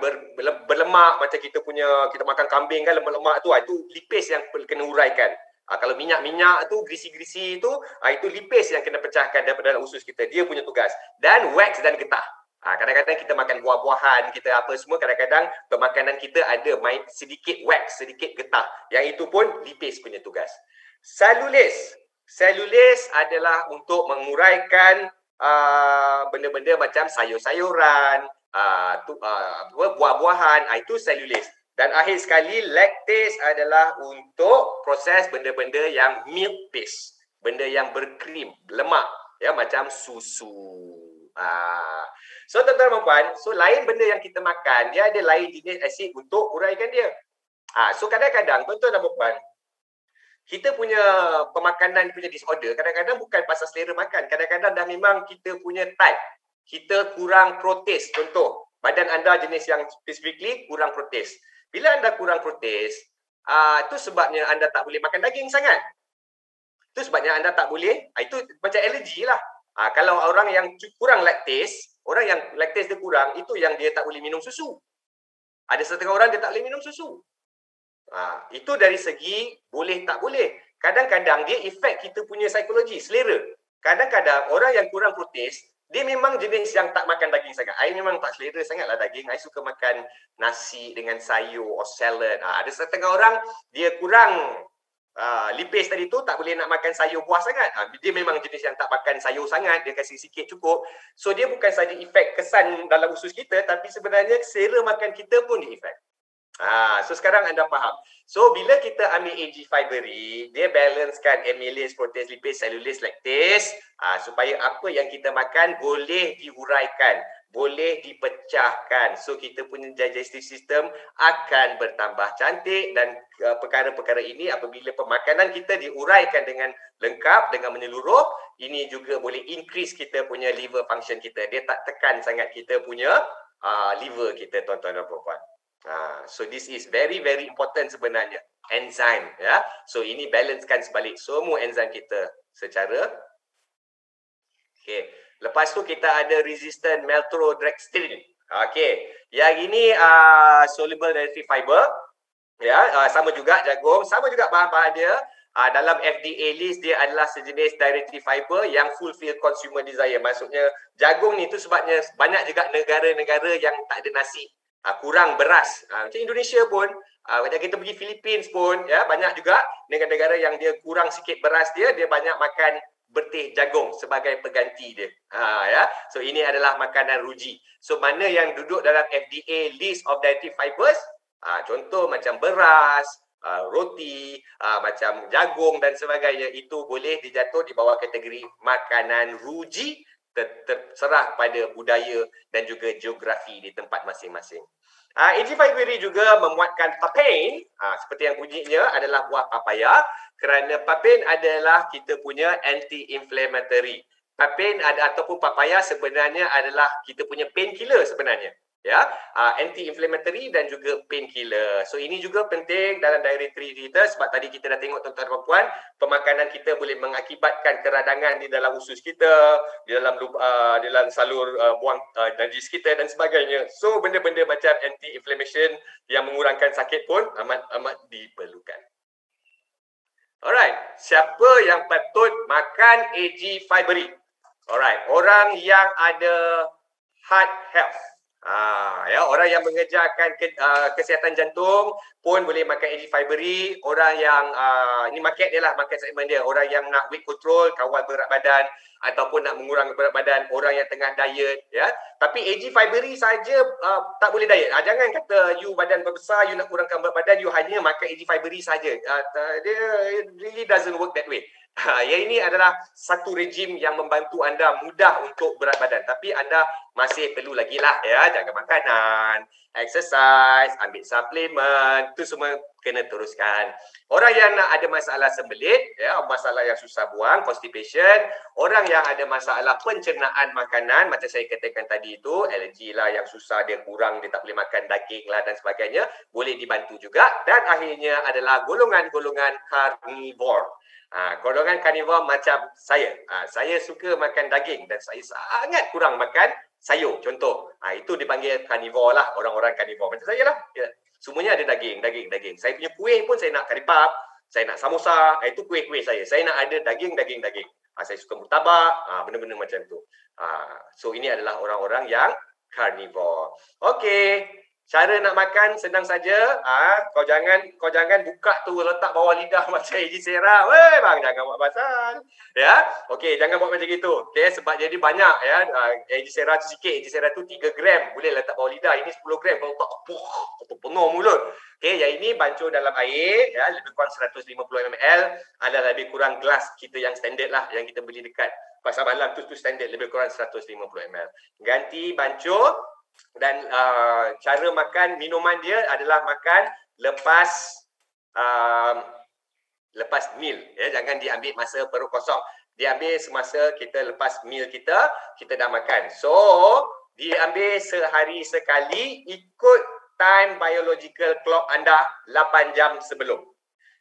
berlemak macam kita makan kambing kan, lemak-lemak tu, itu lipase yang kena uraikan. Kalau minyak-minyak tu, grisi-grisi tu, itu lipase yang kena pecahkan daripada dalam usus kita. Dia punya tugas. Dan wax dan getah. Kadang-kadang kita makan buah-buahan, kita apa semua, kadang-kadang pemakanan kita ada sedikit wax, sedikit getah. Yang itu pun lipase punya tugas. Selulase. Selulase adalah untuk menguraikan benda-benda macam sayur-sayuran, buah-buahan, itu selulase. Dan akhir sekali, lactase adalah untuk proses benda-benda yang milk based, benda yang berkrim, lemak, ya, macam susu. So tuan-tuan dan puan, so lain benda yang kita makan, dia ada lain jenis asid untuk uraikan dia. So kadang-kadang tuan-tuan dan puan, kita punya pemakanan punya disorder, kadang-kadang bukan pasal selera makan, kadang-kadang dah memang kita punya type, kita kurang protease. Contoh, badan anda jenis yang specifically kurang protease. Bila anda kurang protease, itu sebabnya anda tak boleh makan daging sangat. Itu sebabnya anda tak boleh, itu macam alergi lah. Kalau orang yang kurang laktase, orang yang laktase dia kurang, itu yang dia tak boleh minum susu. Ada setengah orang dia tak boleh minum susu. Itu dari segi boleh tak boleh. Kadang-kadang dia efek kita punya psikologi, selera. Kadang-kadang orang yang kurang protease, dia memang jenis yang tak makan daging sangat. I memang tak selera sangatlah daging. I suka makan nasi dengan sayur or salad. Ada setengah orang dia kurang lipase tadi tu, tak boleh nak makan sayur buah sangat. Dia memang jenis yang tak makan sayur sangat, dia kasih sikit cukup. So dia bukan saja efek kesan dalam usus kita, tapi sebenarnya selera makan kita pun dia efek. So sekarang anda faham. So bila kita ambil AG Fibery, dia balancekan amylase, protease, lipase, cellulase, lactase, supaya apa yang kita makan boleh diuraikan, boleh dipecahkan. So kita punya digestive system akan bertambah cantik, dan perkara-perkara ini apabila pemakanan kita diuraikan dengan lengkap, dengan menyeluruh, ini juga boleh increase kita punya liver function kita. Dia tak tekan sangat kita punya liver kita, tuan-tuan dan puan-puan. So this is very very important sebenarnya, enzim ya. So ini balancekan sebalik semua enzim kita secara Lepas tu kita ada resistant maltodextrin. Yang ini soluble dietary fiber ya, sama juga jagung, sama juga bahan-bahan dia. Dalam FDA list dia adalah sejenis dietary fiber yang fulfill consumer desire. Maksudnya jagung ni tu sebabnya banyak juga negara-negara yang tak ada nasi, kurang beras. Macam Indonesia pun, macam kita pergi Philippines pun, ya, banyak juga negara-negara yang dia kurang sikit beras dia banyak makan bertih jagung sebagai pengganti dia. Ya. So ini adalah makanan ruji. So mana yang duduk dalam FDA list of dietary fibers, contoh macam beras, roti, macam jagung dan sebagainya, itu boleh dijatuh di bawah kategori makanan ruji, terserah pada budaya dan juga geografi di tempat masing-masing. AG Fibery juga memuatkan papain, seperti yang bunyinya adalah buah papaya, kerana papain adalah kita punya anti-inflammatory. Papain ataupun papaya sebenarnya adalah kita punya painkiller sebenarnya. Ya, anti-inflammatory dan juga painkiller. So ini juga penting dalam dietary kita, sebab tadi kita dah tengok tuan-tuan dan puan, pemakanan kita boleh mengakibatkan keradangan di dalam usus kita, di dalam salur buang najis kita dan sebagainya. So benda-benda macam anti-inflammation yang mengurangkan sakit pun amat diperlukan. Alright, siapa yang patut makan AG Fibery? Alright, orang yang ada heart health. Ya, orang yang mengejarkan kesihatan jantung pun boleh makan AG Fibery. Orang yang ini market dia lah, market segmen dia. Orang yang nak weight control, kawal berat badan ataupun nak mengurangkan berat badan, orang yang tengah diet, ya. Tapi AG Fibery saja tak boleh diet. Jangan kata you badan berbesar, you nak kurangkan berat badan, you hanya makan AG Fibery saja. Dia really doesn't work that way. Yang ini adalah satu rejim yang membantu anda mudah untuk berat badan. Tapi anda masih perlu lagi lah, ya, jaga makanan, exercise, ambil suplemen, tu semua kena teruskan. Orang yang nak ada masalah sembelit, ya, masalah yang susah buang, constipation, orang yang ada masalah pencernaan makanan, macam saya katakan tadi itu, alergi lah yang susah, dia kurang, dia tak boleh makan daging lah dan sebagainya, boleh dibantu juga. Dan akhirnya adalah golongan-golongan carnivore. Golongan carnivore macam saya. Saya suka makan daging dan saya sangat kurang makan sayur. Contoh, itu dipanggil carnivore lah, orang-orang carnivore. Macam saya lah. Ya. Semuanya ada daging. Saya punya kuih pun saya nak kari puff, saya nak samosa, itu kuih-kuih saya. Saya nak ada daging. Saya suka murtabak, benda-benda macam tu. So ini adalah orang-orang yang carnivore. Okey. Cara nak makan senang saja. Kau jangan buka tu letak bawah lidah macam AG Sera. Weh bang, jangan buat pasal. Ya. Okey, jangan buat macam gitu. Okey, sebab jadi banyak, ya. AG Sera tu sikit, AG Sera tu 3 gram boleh letak bawah lidah. Ini 10 gram kalau tak penuh mulut. Okey, yang ini bancur dalam air, ya, lebih kurang 150 ml, adalah lebih kurang gelas kita yang standard lah, yang kita beli dekat pasar malam tu standard, lebih kurang 150 ml. Ganti bancur. Dan cara makan minuman dia adalah makan lepas meal, ya. Jangan diambil masa perut kosong, diambil semasa kita lepas meal kita dah makan. So diambil sehari sekali, ikut time biological clock anda 8 jam sebelum.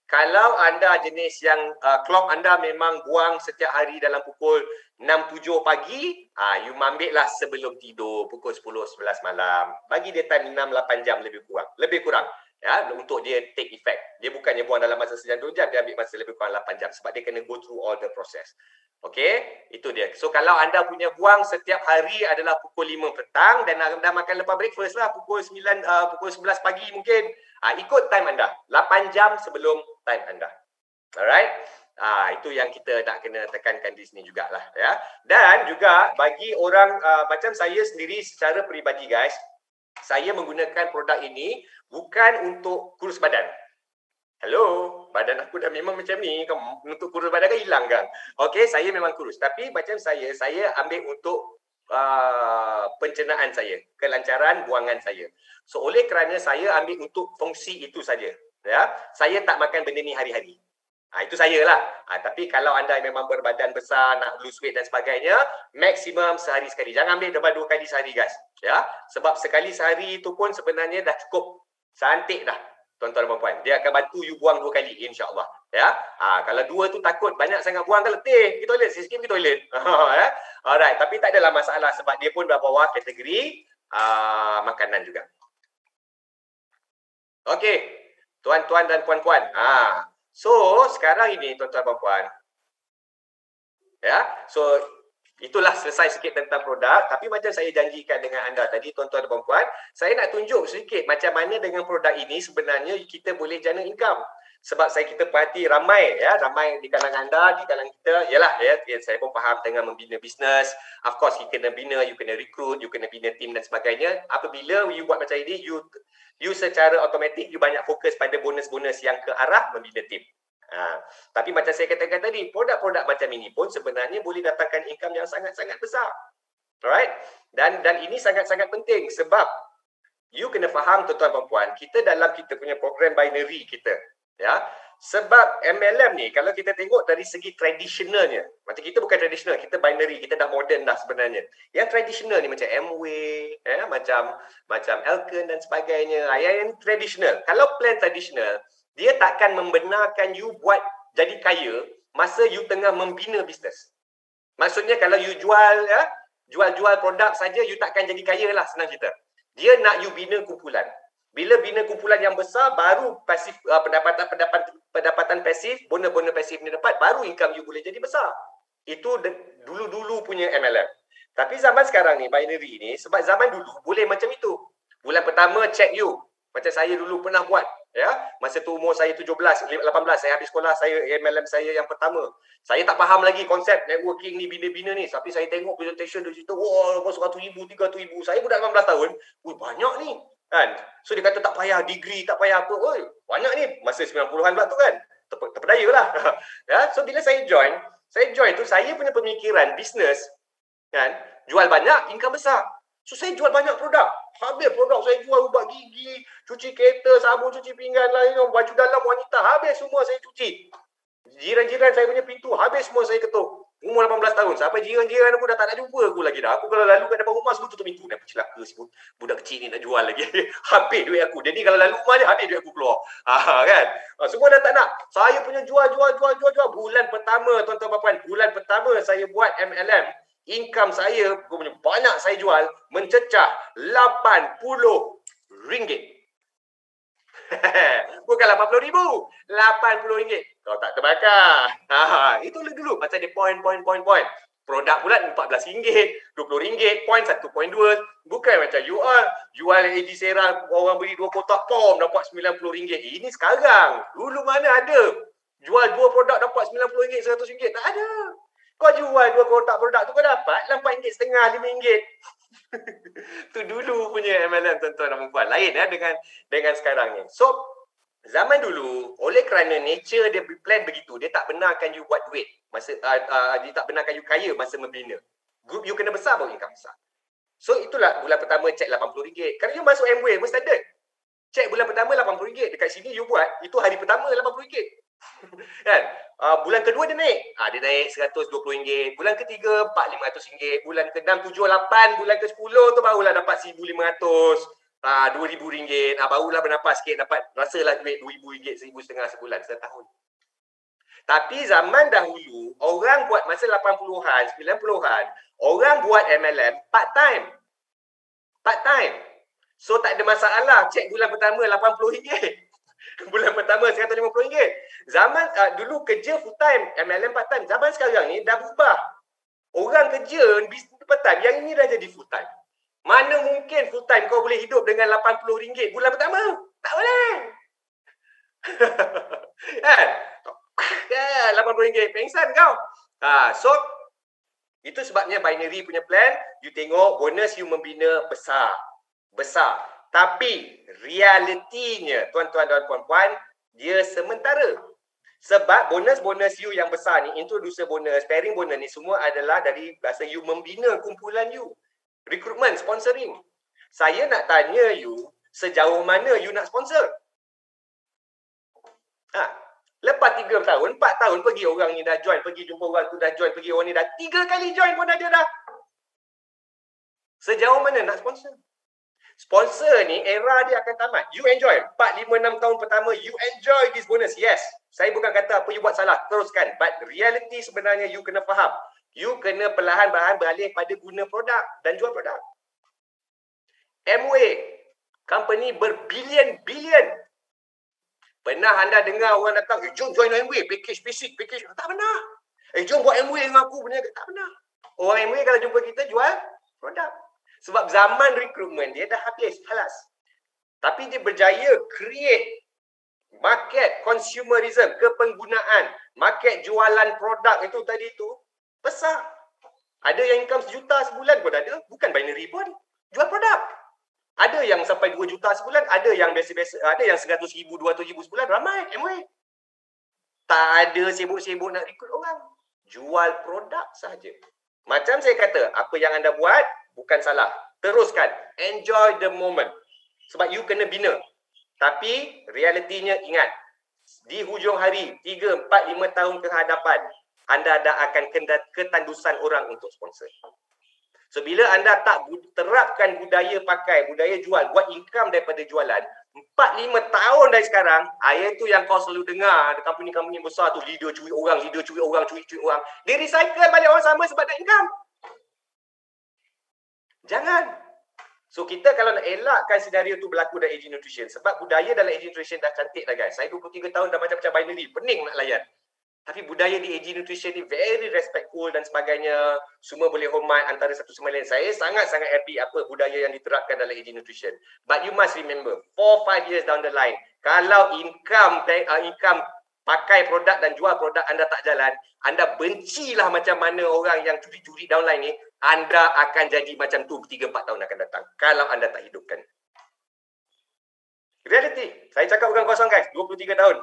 Kalau anda jenis yang clock anda memang buang setiap hari dalam pukul 6-7 pagi, you ambil lah sebelum tidur, pukul 10-11 malam. Bagi dia time 6-8 jam lebih kurang. Ya, untuk dia take effect. Dia bukannya buang dalam masa sejam 2 jam, dia ambil masa lebih kurang 8 jam. Sebab dia kena go through all the process. Okey, itu dia. So kalau anda punya buang setiap hari adalah pukul 5 petang dan anda makan lepas breakfast lah pukul 11 pagi mungkin. Ikut time anda, 8 jam sebelum time anda. Alright? Itu yang kita nak kena tekankan di sini jugalah, ya. Dan juga bagi orang macam saya sendiri secara peribadi guys, saya menggunakan produk ini bukan untuk kurus badan. Hello, badan aku dah memang macam ni, untuk kurus badan kan hilang kan? Okey, saya memang kurus. Tapi macam saya ambil untuk pencernaan saya, kelancaran buangan saya. So oleh kerana saya ambil untuk fungsi itu saja, ya. Saya tak makan benda ni hari-hari. Itu saya lah. Tapi kalau anda memang berbadan besar, nak lose weight dan sebagainya, maksimum sehari sekali. Jangan ambil lepas 2 kali sehari guys, ya. Sebab sekali sehari itu pun sebenarnya dah cukup cantik dah, tuan-tuan dan puan-puan. Dia akan bantu you buang 2 kali, insya-Allah, ya. Kalau 2 tu takut banyak sangat buang kan, letih pergi toilet, sikit pergi toilet. Ya. Alright, tapi tak adalah masalah sebab dia pun bawah kategori makanan juga. Okey, tuan-tuan dan puan-puan. So sekarang ini tuan-tuan dan puan, ya. So itulah selesai sikit tentang produk. Tapi macam saya janjikan dengan anda tadi tuan-tuan dan puan-puan, saya nak tunjuk sedikit macam mana dengan produk ini sebenarnya kita boleh jana income. Sebab kita perhati ramai di kalangan anda, di kalangan kita, yalah, ya, saya pun faham tengah membina bisnes. Of course, you kena bina, you kena recruit, you kena bina tim dan sebagainya. Apabila you buat macam ini, you secara automatik you banyak fokus pada bonus-bonus yang ke arah membina tim. Tapi macam saya katakan tadi, produk-produk macam ini pun sebenarnya boleh datangkan income yang sangat-sangat besar. Alright? Dan ini sangat-sangat penting sebab you kena faham tuan-tuan dan puan, kita dalam kita punya program binary kita, ya. Sebab MLM ni kalau kita tengok dari segi tradisionalnya, macam kita bukan tradisional, kita binary, kita dah modern dah sebenarnya. Yang tradisional ni macam Amway, ya, macam Elken dan sebagainya. Yang tradisional. Kalau plan tradisional, dia takkan membenarkan you buat jadi kaya masa you tengah membina bisnes. Maksudnya kalau you jual produk saja, you takkan jadi kaya lah, senang cerita. Dia nak you bina kumpulan. Bila bina kumpulan yang besar, baru pasif pendapatan pasif, bonus pasif ni dapat, baru income you boleh jadi besar. Itu dulu-dulu punya MLM. Tapi zaman sekarang ni, binary ni, sebab zaman dulu boleh macam itu. Bulan pertama check you. Macam saya dulu pernah buat. Ya, masa tu umur saya 17, 18, saya habis sekolah, saya MLM saya yang pertama. Saya tak faham lagi konsep networking ni, bina-bina ni. Tapi saya tengok presentation di situ, wah, 100,000, 300,000. Saya budak 18 tahun, banyak ni. Kan? So dia kata tak payah degree, tak payah apa. Oi, banyak ni masa 90-an pula tu kan. Terpedaya lah. Ya, so bila saya join tu saya punya pemikiran bisnes kan, jual banyak, income besar. So saya jual banyak produk. Habis produk saya jual ubat gigi, cuci kereta, sabun cuci pinggan lah, baju dalam wanita, habis semua saya cuci. Jiran-jiran saya punya pintu, habis semua saya ketuk. Umur 18 tahun, sampai jiran-jiran aku dah tak nak jumpa aku lagi dah. Aku kalau lalu kat depan rumah, semua tutup pintu. Kenapa celaka si budak kecil ni nak jual lagi. Habis duit aku. Jadi kalau lalu rumah dia, habis duit aku keluar. Kan? Semua dah tak nak. Saya punya jual. Bulan pertama, tuan-tuan puan-puan, bulan pertama saya buat MLM. Income saya, banyak saya jual, mencecah RM80. Bukan RM80,000, RM80. Kau tak terbakar. Itu dulu. Macam dia point. Produk pula RM14, RM20, point 1.2. Bukan macam you all jual AG Serang, orang beli 2 kotak, dapat RM90. Ini sekarang. Dulu mana ada. Jual 2 produk dapat RM90, RM100. Tak ada. Kau jual 2 kotak produk tu, kau dapat RM4.5, RM5. Tu dulu punya MLM, tuan-tuan dan puan. Lain dengan sekarang ni. So, zaman dulu, oleh kerana nature dia plan begitu, dia tak benarkan you buat duit. Dia tak benarkan you kaya masa membina. Group you kena besar baru income besar. So, itulah bulan pertama cek RM80. Kalau you masuk Amway, mesti standard. Cek bulan pertama RM80. Dekat sini you buat, itu hari pertama RM80. Kan? Bulan kedua dia naik. Dia naik RM120. Bulan ketiga RM4,500. Bulan ke-6, 7, 8, bulan ke-10 tu barulah dapat RM1,500. RM2,000. Barulah bernafas sikit, dapat rasalah duit RM2,000, RM1,500 sebulan setahun. Tapi zaman dahulu, orang buat masa 80-an, 90-an, orang buat MLM part time. So tak ada masalah. Cek bulan pertama RM80. Bulan pertama RM150. Zaman dulu kerja full time, MLM part time. Zaman sekarang ni dah berubah. Orang kerja bisnes part time, yang ini dah jadi full time. Mana mungkin full time kau boleh hidup dengan RM80 bulan pertama? Tak boleh. Kan? RM80 pengsan kau. So itu sebabnya binary punya plan, you tengok bonus you membina besar. Tapi realitinya, tuan-tuan dan puan-puan, dia sementara. Sebab bonus you yang besar ni, introducer bonus, pairing bonus ni semua adalah dari bahasa you membina kumpulan you. Recruitment, sponsoring. Saya nak tanya you, sejauh mana you nak sponsor? Lepas 3 tahun, 4 tahun pergi orang ni dah join, pergi jumpa orang tu dah join, pergi orang ni dah 3 kali join pun ada dah. Sejauh mana nak sponsor? Sponsor ni, era dia akan tamat. You enjoy. 4, 5, 6 tahun pertama, you enjoy this bonus. Yes. Saya bukan kata apa you buat salah. Teruskan. But reality sebenarnya you kena faham. You kena perlahan-lahan beralih pada guna produk dan jual produk. Amway. Company berbilion-bilion. Pernah anda dengar orang datang, jom join Amway. Package basic. Tak pernah. Jom buat Amway dengan aku. Tak pernah. Orang Amway kalau jumpa kita jual produk. Sebab zaman recruitment dia dah habis, halas. Tapi dia berjaya create market consumerism, kepenggunaan, market jualan produk itu tadi tu besar. Ada yang income 1 juta sebulan pun ada, bukan binary pun, jual produk. Ada yang sampai 2 juta sebulan, ada yang biasa-biasa, ada yang 100,000, 200,000 sebulan, ramai Amway. Tak ada sibuk-sibuk nak rekrut orang. Jual produk sahaja. Macam saya kata, apa yang anda buat bukan salah. Teruskan. Enjoy the moment. Sebab you kena bina. Tapi realitinya ingat. Di hujung hari, 3, 4, 5 tahun ke hadapan, anda akan ketandusan orang untuk sponsor. So, bila anda tak terapkan budaya pakai, budaya jual, buat income daripada jualan, 4, 5 tahun dari sekarang, ayat tu yang kau selalu dengar, ada company-company besar tu, leader curi orang. Dia recycle balik orang sama sebab nak income. Jangan. So kita kalau nak elakkan senario tu berlaku dalam AG Nutrition, sebab budaya dalam AG Nutrition dah cantik dah guys. Saya 23 tahun dah macam-macam binary, pening nak layan. Tapi budaya di AG Nutrition ni very respectful dan sebagainya. Semua boleh hormat antara satu sama lain. Saya sangat-sangat happy apa budaya yang diterapkan dalam AG Nutrition. But you must remember, 4-5 years down the line, kalau income pakai produk dan jual produk anda tak jalan, anda bencilah macam mana orang yang curi-curi downline ni, anda akan jadi macam tu 3-4 tahun akan datang. Kalau anda tak hidupkan. Reality. Saya cakap bukan kosong guys. 23 tahun.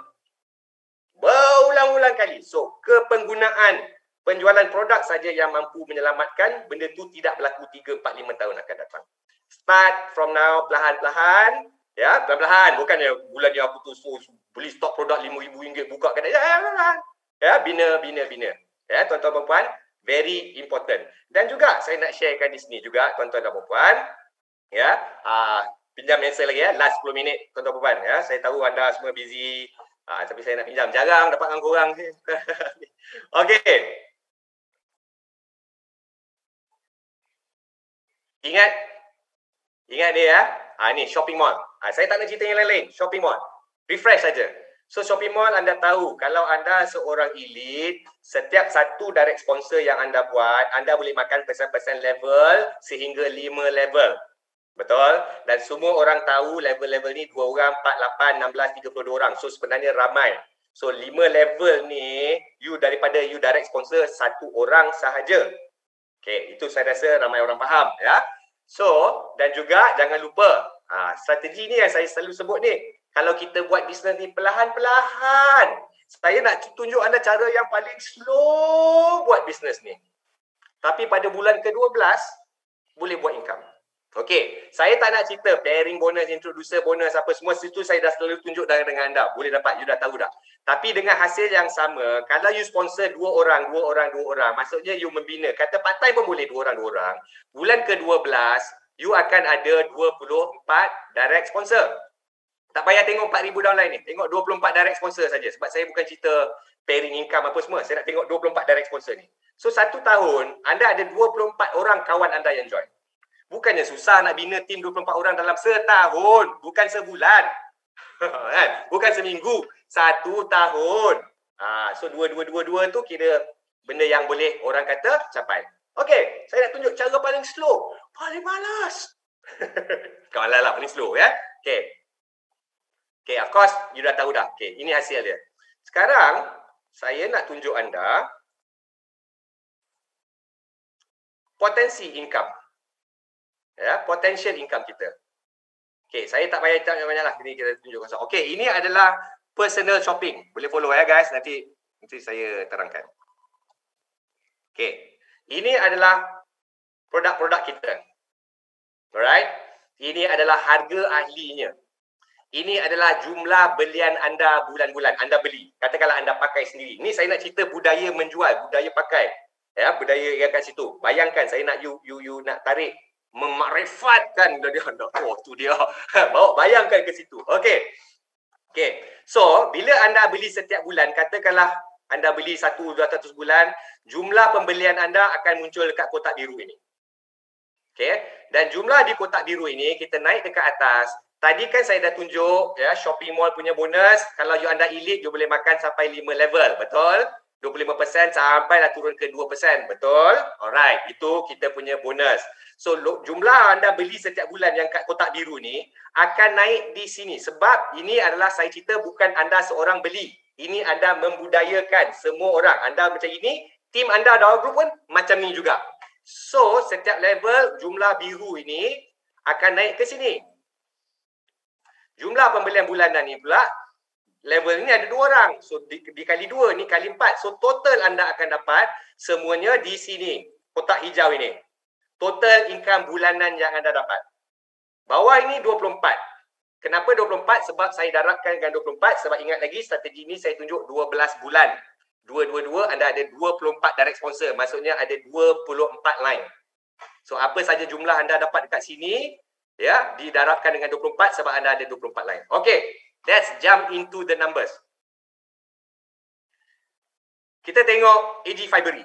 Berulang-ulang kali. So, kepenggunaan penjualan produk saja yang mampu menyelamatkan, benda tu tidak berlaku 3, 4, 5 tahun akan datang. Start from now, perlahan-lahan. Ya, perlahan-lahan. Bukannya bulan ni aku tu beli stok produk RM5,000 buka kedai. Ya, bina. Ya, tuan-tuan dan puan, very important. Dan juga saya nak sharekan di sini juga tuan-tuan dan puan, ya, pinjam answer lagi ya, last 10 minit tuan-tuan dan puan ya. Saya tahu anda semua busy, tapi saya nak pinjam, jarang dapat dengan korang. Okey. Ingat dia ya. Ni shopping mall. Saya tak nak cerita yang lain-lain, shopping mall. Refresh saja. So shopping mall anda tahu, kalau anda seorang elite, setiap satu direct sponsor yang anda buat, anda boleh makan persen-persen level sehingga 5 level. Betul? Dan semua orang tahu level-level ni 2 orang, 4, 8, 16, 32 orang. So sebenarnya ramai. So 5 level ni, daripada you direct sponsor 1 orang sahaja. Okay, itu saya rasa ramai orang faham ya. So, dan juga jangan lupa, strategi ni yang saya selalu sebut ni. Kalau kita buat bisnes ni perlahan-perlahan. Saya nak tunjuk anda cara yang paling slow buat bisnes ni. Tapi pada bulan ke-12, boleh buat income. Okey, saya tak nak cerita pairing bonus, introducer bonus, apa semua. Situ saya dah selalu tunjuk dengan anda. Boleh dapat, you dah tahu dah. Tapi dengan hasil yang sama, kalau you sponsor 2 orang, maksudnya you membina. Kata part-time pun boleh 2 orang. Bulan ke-12, you akan ada 24 direct sponsor. Tak payah tengok 4,000 downline ni. Tengok 24 direct sponsor saja. Sebab saya bukan cerita pairing income apa semua. Saya nak tengok 24 direct sponsor ni. So, 1 tahun, anda ada 24 orang kawan anda yang join. Bukannya susah nak bina tim 24 orang dalam setahun. Bukan sebulan. Bukan seminggu. 1 tahun. So, 2 tu kira benda yang boleh orang kata capai. Okey, saya nak tunjuk cara paling slow. Paling malas. Kawalah lah, paling slow ya. Okey. Okay, of course, you dah tahu dah. Okay, ini hasil dia. Sekarang, saya nak tunjuk anda potensi income. Ya, potential income kita. Okay, saya tak payah tanya banyak lah. Ini kita tunjuk kosong. Okay, ini adalah personal shopping. Boleh follow ya guys. Nanti saya terangkan. Okay, ini adalah produk-produk kita. Alright. Ini adalah harga ahlinya. Ini adalah jumlah belian anda bulan-bulan. Anda beli. Katakanlah anda pakai sendiri. Ni saya nak cerita budaya menjual, budaya pakai. Ya, budaya yang kat situ. Bayangkan saya nak you nak tarik, memakrifatkan dari anda. Oh, tu dia. Bawa bayangkan ke situ. Okey. Okey. So, bila anda beli setiap bulan, katakanlah anda beli 1-200 bulan, jumlah pembelian anda akan muncul dekat kotak biru ini. Okey. Dan jumlah di kotak biru ini, kita naik dekat atas. Tadi kan saya dah tunjuk ya, shopping mall punya bonus. Kalau you anda elite, you boleh makan sampai 5 level. Betul? 25% sampailah turun ke 2%. Betul? Alright, itu kita punya bonus. So, jumlah anda beli setiap bulan yang kat kotak biru ni akan naik di sini. Sebab ini adalah saya cerita bukan anda seorang beli. Ini anda membudayakan semua orang. Anda macam ini, tim anda dalam grup pun macam ni juga. So, setiap level jumlah biru ini akan naik ke sini. Jumlah pembelian bulanan ni pula, level ni ada 2 orang. So, dikali 2, ni kali 4. So, total anda akan dapat semuanya di sini. Kotak hijau ini. Total income bulanan yang anda dapat. Bawah ini 24. Kenapa 24? Sebab saya darabkan dengan 24. Sebab ingat lagi, strategi ni saya tunjuk 12 bulan. 222, anda ada 24 direct sponsor. Maksudnya ada 24 line. So, apa saja jumlah anda dapat dekat sini, ya, didarabkan dengan 24 sebab anda ada 24 line. Okay, let's jump into the numbers. Kita tengok AG Fibery.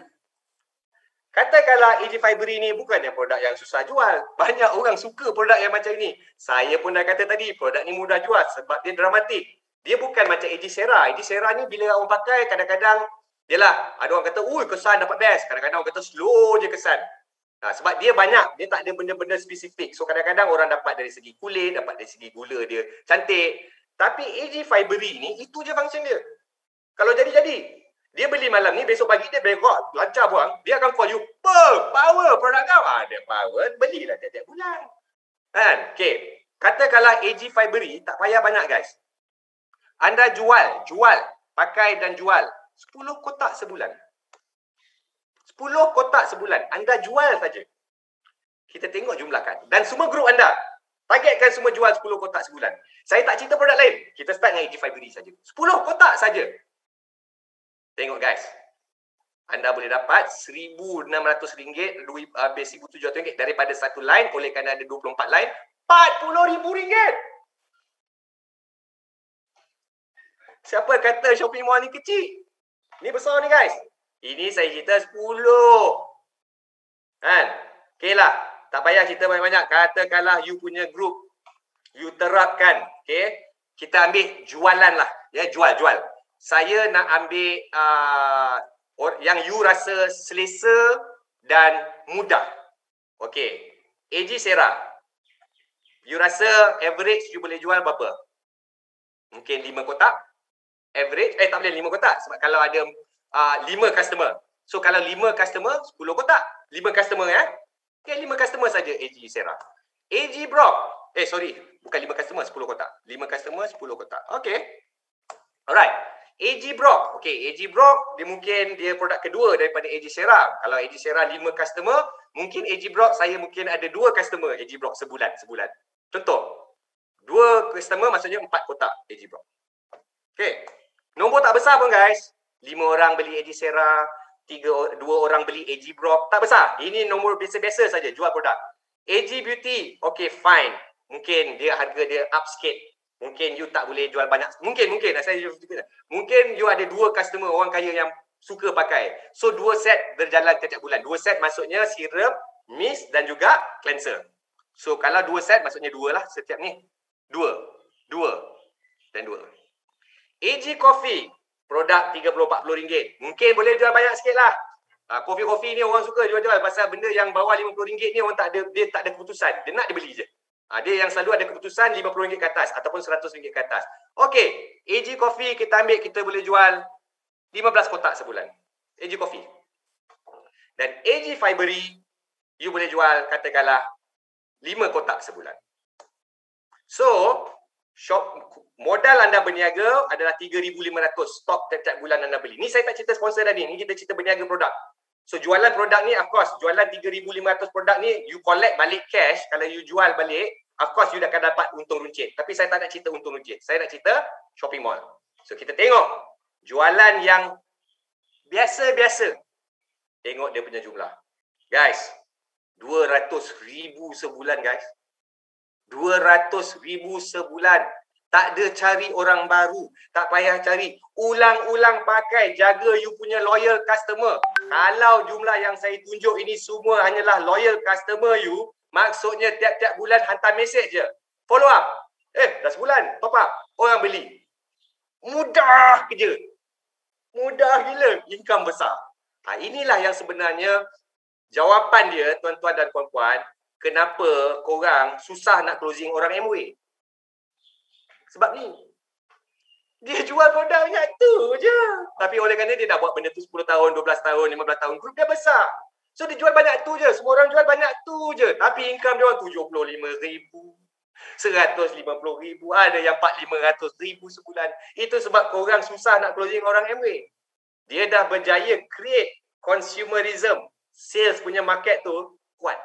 Katakanlah AG Fibery ni bukannya produk yang susah jual. Banyak orang suka produk yang macam ni. Saya pun dah kata tadi, produk ni mudah jual sebab dia dramatik. Dia bukan macam AG Sera. AG Sera ni bila orang pakai kadang-kadang, yelah, ada orang kata, kesan dapat best. Kadang-kadang orang kata slow je kesan. Sebab dia banyak, dia tak ada benda-benda spesifik. So kadang-kadang orang dapat dari segi kulit, dapat dari segi gula dia cantik. Tapi AG Fibery ni, itu je function dia. Kalau jadi-jadi. Dia beli malam ni, besok pagi dia berak, lancar buang, dia akan call you, power produk kau. Ada power, belilah tiap-tiap bulan. Kan? Okay. Katakanlah AG Fibery, tak payah banyak guys. Anda jual, pakai dan jual 10 kotak sebulan. 10 kotak sebulan. Anda jual saja. Kita tengok jumlahkan. Dan semua grup anda, targetkan semua jual 10 kotak sebulan. Saya tak cerita produk lain. Kita start dengan AG Fibery saja. 10 kotak saja. Tengok guys, anda boleh dapat RM1,600 habis RM1,700 daripada satu line. Oleh kerana ada 24 line, RM40,000. Siapa kata shopping mall ni kecil? Ni besar ni guys. Ini saya cerita 10. Kan? Okay lah, tak payah cerita banyak-banyak. Katakanlah you punya group, you terapkan. Okay? Kita ambil jualan lah. Ya, jual. Saya nak ambil yang you rasa selesa dan mudah. Okey. AG Sera. You rasa average you boleh jual berapa? Mungkin 5 kotak. Average, tak boleh 5 kotak. Sebab kalau ada 5 customer. So kalau 5 customer, 10 kotak. 5 customer ya. Okay, 5 customer saja AG Sera. AG Brock. Bukan 5 customer, 10 kotak. 5 customer, 10 kotak. Okey. Alright. AG Brock. Okey, AG Brock dia produk kedua daripada AG Sera. Kalau AG Sera 5 customer, mungkin AG Brock saya mungkin ada 2 customer AG Brock sebulan. Contoh. 2 customer maksudnya 4 kotak AG Brock. Okey. Nombor tak besar pun guys. 5 orang beli AG Sera, 2 orang beli AG Brock, tak besar. Ini nombor biasa-biasa saja jual produk. AG Beauty, okey fine. Mungkin dia harga dia up sikit. Mungkin you tak boleh jual banyak. Mungkin you ada 2 customer orang kaya yang suka pakai. So 2 set berjalan setiap bulan. 2 set maksudnya serum, mist dan juga cleanser. So kalau 2 set maksudnya 2 lah setiap ni. 2 dan 2. AG Coffee, produk RM30-40. Mungkin boleh jual banyak sikit lah. Kopi-kopi ni orang suka jual-jual pasal benda yang bawah RM50 ni orang dia tak ada keputusan. Dia nak dia beli je. Dia yang selalu ada keputusan RM50 ke atas ataupun RM100 ke atas. Okey, AG Coffee kita ambil, kita boleh jual 15 kotak sebulan. AG Coffee. Dan AG Fibery, you boleh jual katakanlah 5 kotak sebulan. So, modal anda berniaga adalah RM3,500 stok tiap-tiap bulan anda beli. Ni saya tak cerita sponsor tadi, ni kita cerita berniaga produk. So jualan produk ni, of course, jualan 3,500 produk ni, you collect balik cash. Kalau you jual balik, of course you akan dapat untung runcit. Tapi saya tak nak cerita untung runcit. Saya nak cerita shopping mall. So kita tengok jualan yang biasa-biasa. Tengok dia punya jumlah. Guys, 200,000 sebulan guys. 200,000 sebulan. Tak ada cari orang baru. Tak payah cari. Ulang-ulang pakai. Jaga you punya loyal customer. Kalau jumlah yang saya tunjuk ini semua hanyalah loyal customer you, maksudnya tiap-tiap bulan hantar mesej je. Follow up. Dah sebulan. Top up. Orang beli. Mudah kerja. Mudah gila. Income besar. Inilah yang sebenarnya jawapan dia, tuan-tuan dan puan-puan, kenapa korang susah nak closing orang Amway. Sebab ni. Dia jual produk banyak tu je. Tapi oleh kerana dia dah buat benda tu 10 tahun, 12 tahun, 15 tahun, grup dia besar. So dia jual banyak tu je. Semua orang jual banyak tu je. Tapi income dia orang RM75,000, RM150,000, ada yang RM400,000 sebulan. Itu sebab korang susah nak closing orang Amway. Dia dah berjaya create consumerism. Sales punya market tu kuat.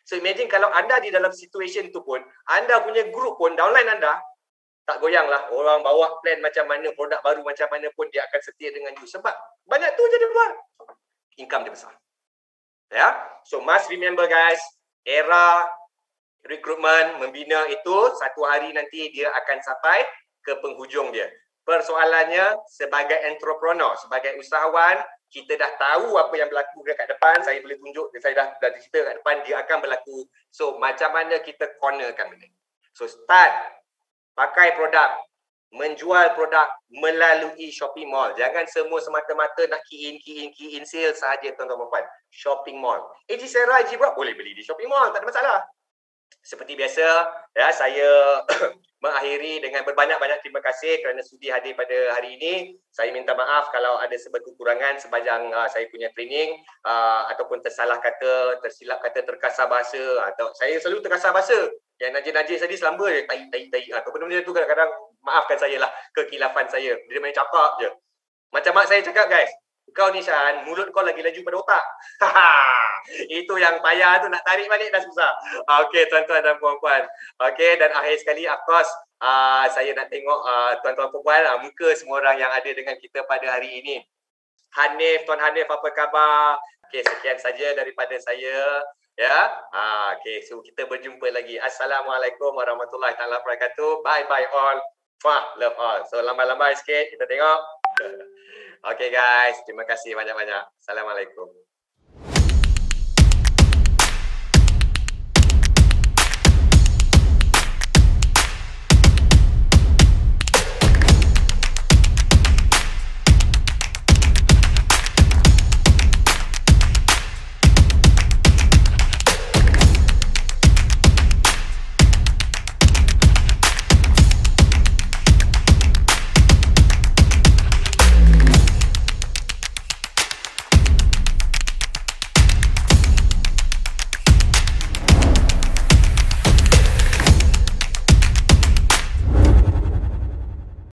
So imagine kalau anda di dalam situation tu pun, anda punya group pun, downline anda, tak goyang lah. Orang bawa plan macam mana, produk baru macam mana pun dia akan setia dengan you. Sebab banyak tu je dia buat. Income dia besar. Ya, so must remember guys, era recruitment, membina itu satu hari nanti dia akan sampai ke penghujung dia. Persoalannya sebagai entrepreneur, sebagai usahawan, kita dah tahu apa yang berlaku dekat depan, saya boleh tunjuk, saya dah cerita kat depan, dia akan berlaku. So, macam mana kita cornerkan benda? So, start pakai produk, menjual produk melalui shopping mall. Jangan semua semata-mata nak key in sale sahaja tuan-tuan dan puan. Shopping mall. AG Sarah, AG Brock boleh beli di shopping mall, tak ada masalah. Seperti biasa, ya, saya mengakhiri dengan berbanyak-banyak terima kasih kerana sudi hadir pada hari ini. Saya minta maaf kalau ada sebab kekurangan sepanjang saya punya training, ataupun tersalah kata, tersilap kata, terkasar bahasa, atau saya selalu terkasar bahasa. Yang najis-najis tadi selamba je, tai. Apa benda tu kadang-kadang maafkan saya lah, kekilafan saya. Dia main cakap je. Macam mak saya cakap, guys, kau ni Shan, mulut kau lagi laju pada otak. Itu yang payah tu, nak tarik balik dah susah. Okey, tuan-tuan dan puan-puan. Okey, dan akhir sekali, of course, saya nak tengok tuan-tuan puan-puan, muka semua orang yang ada dengan kita pada hari ini. Hanif, Tuan Hanif, apa khabar? Okey, sekian saja daripada saya. Ya, okey, so kita berjumpa lagi. Assalamualaikum warahmatullahi wabarakatuh. Bye-bye all. Wah, love all. So, lambai-lambai sikit, kita tengok. Okay guys, terima kasih banyak-banyak. Assalamualaikum.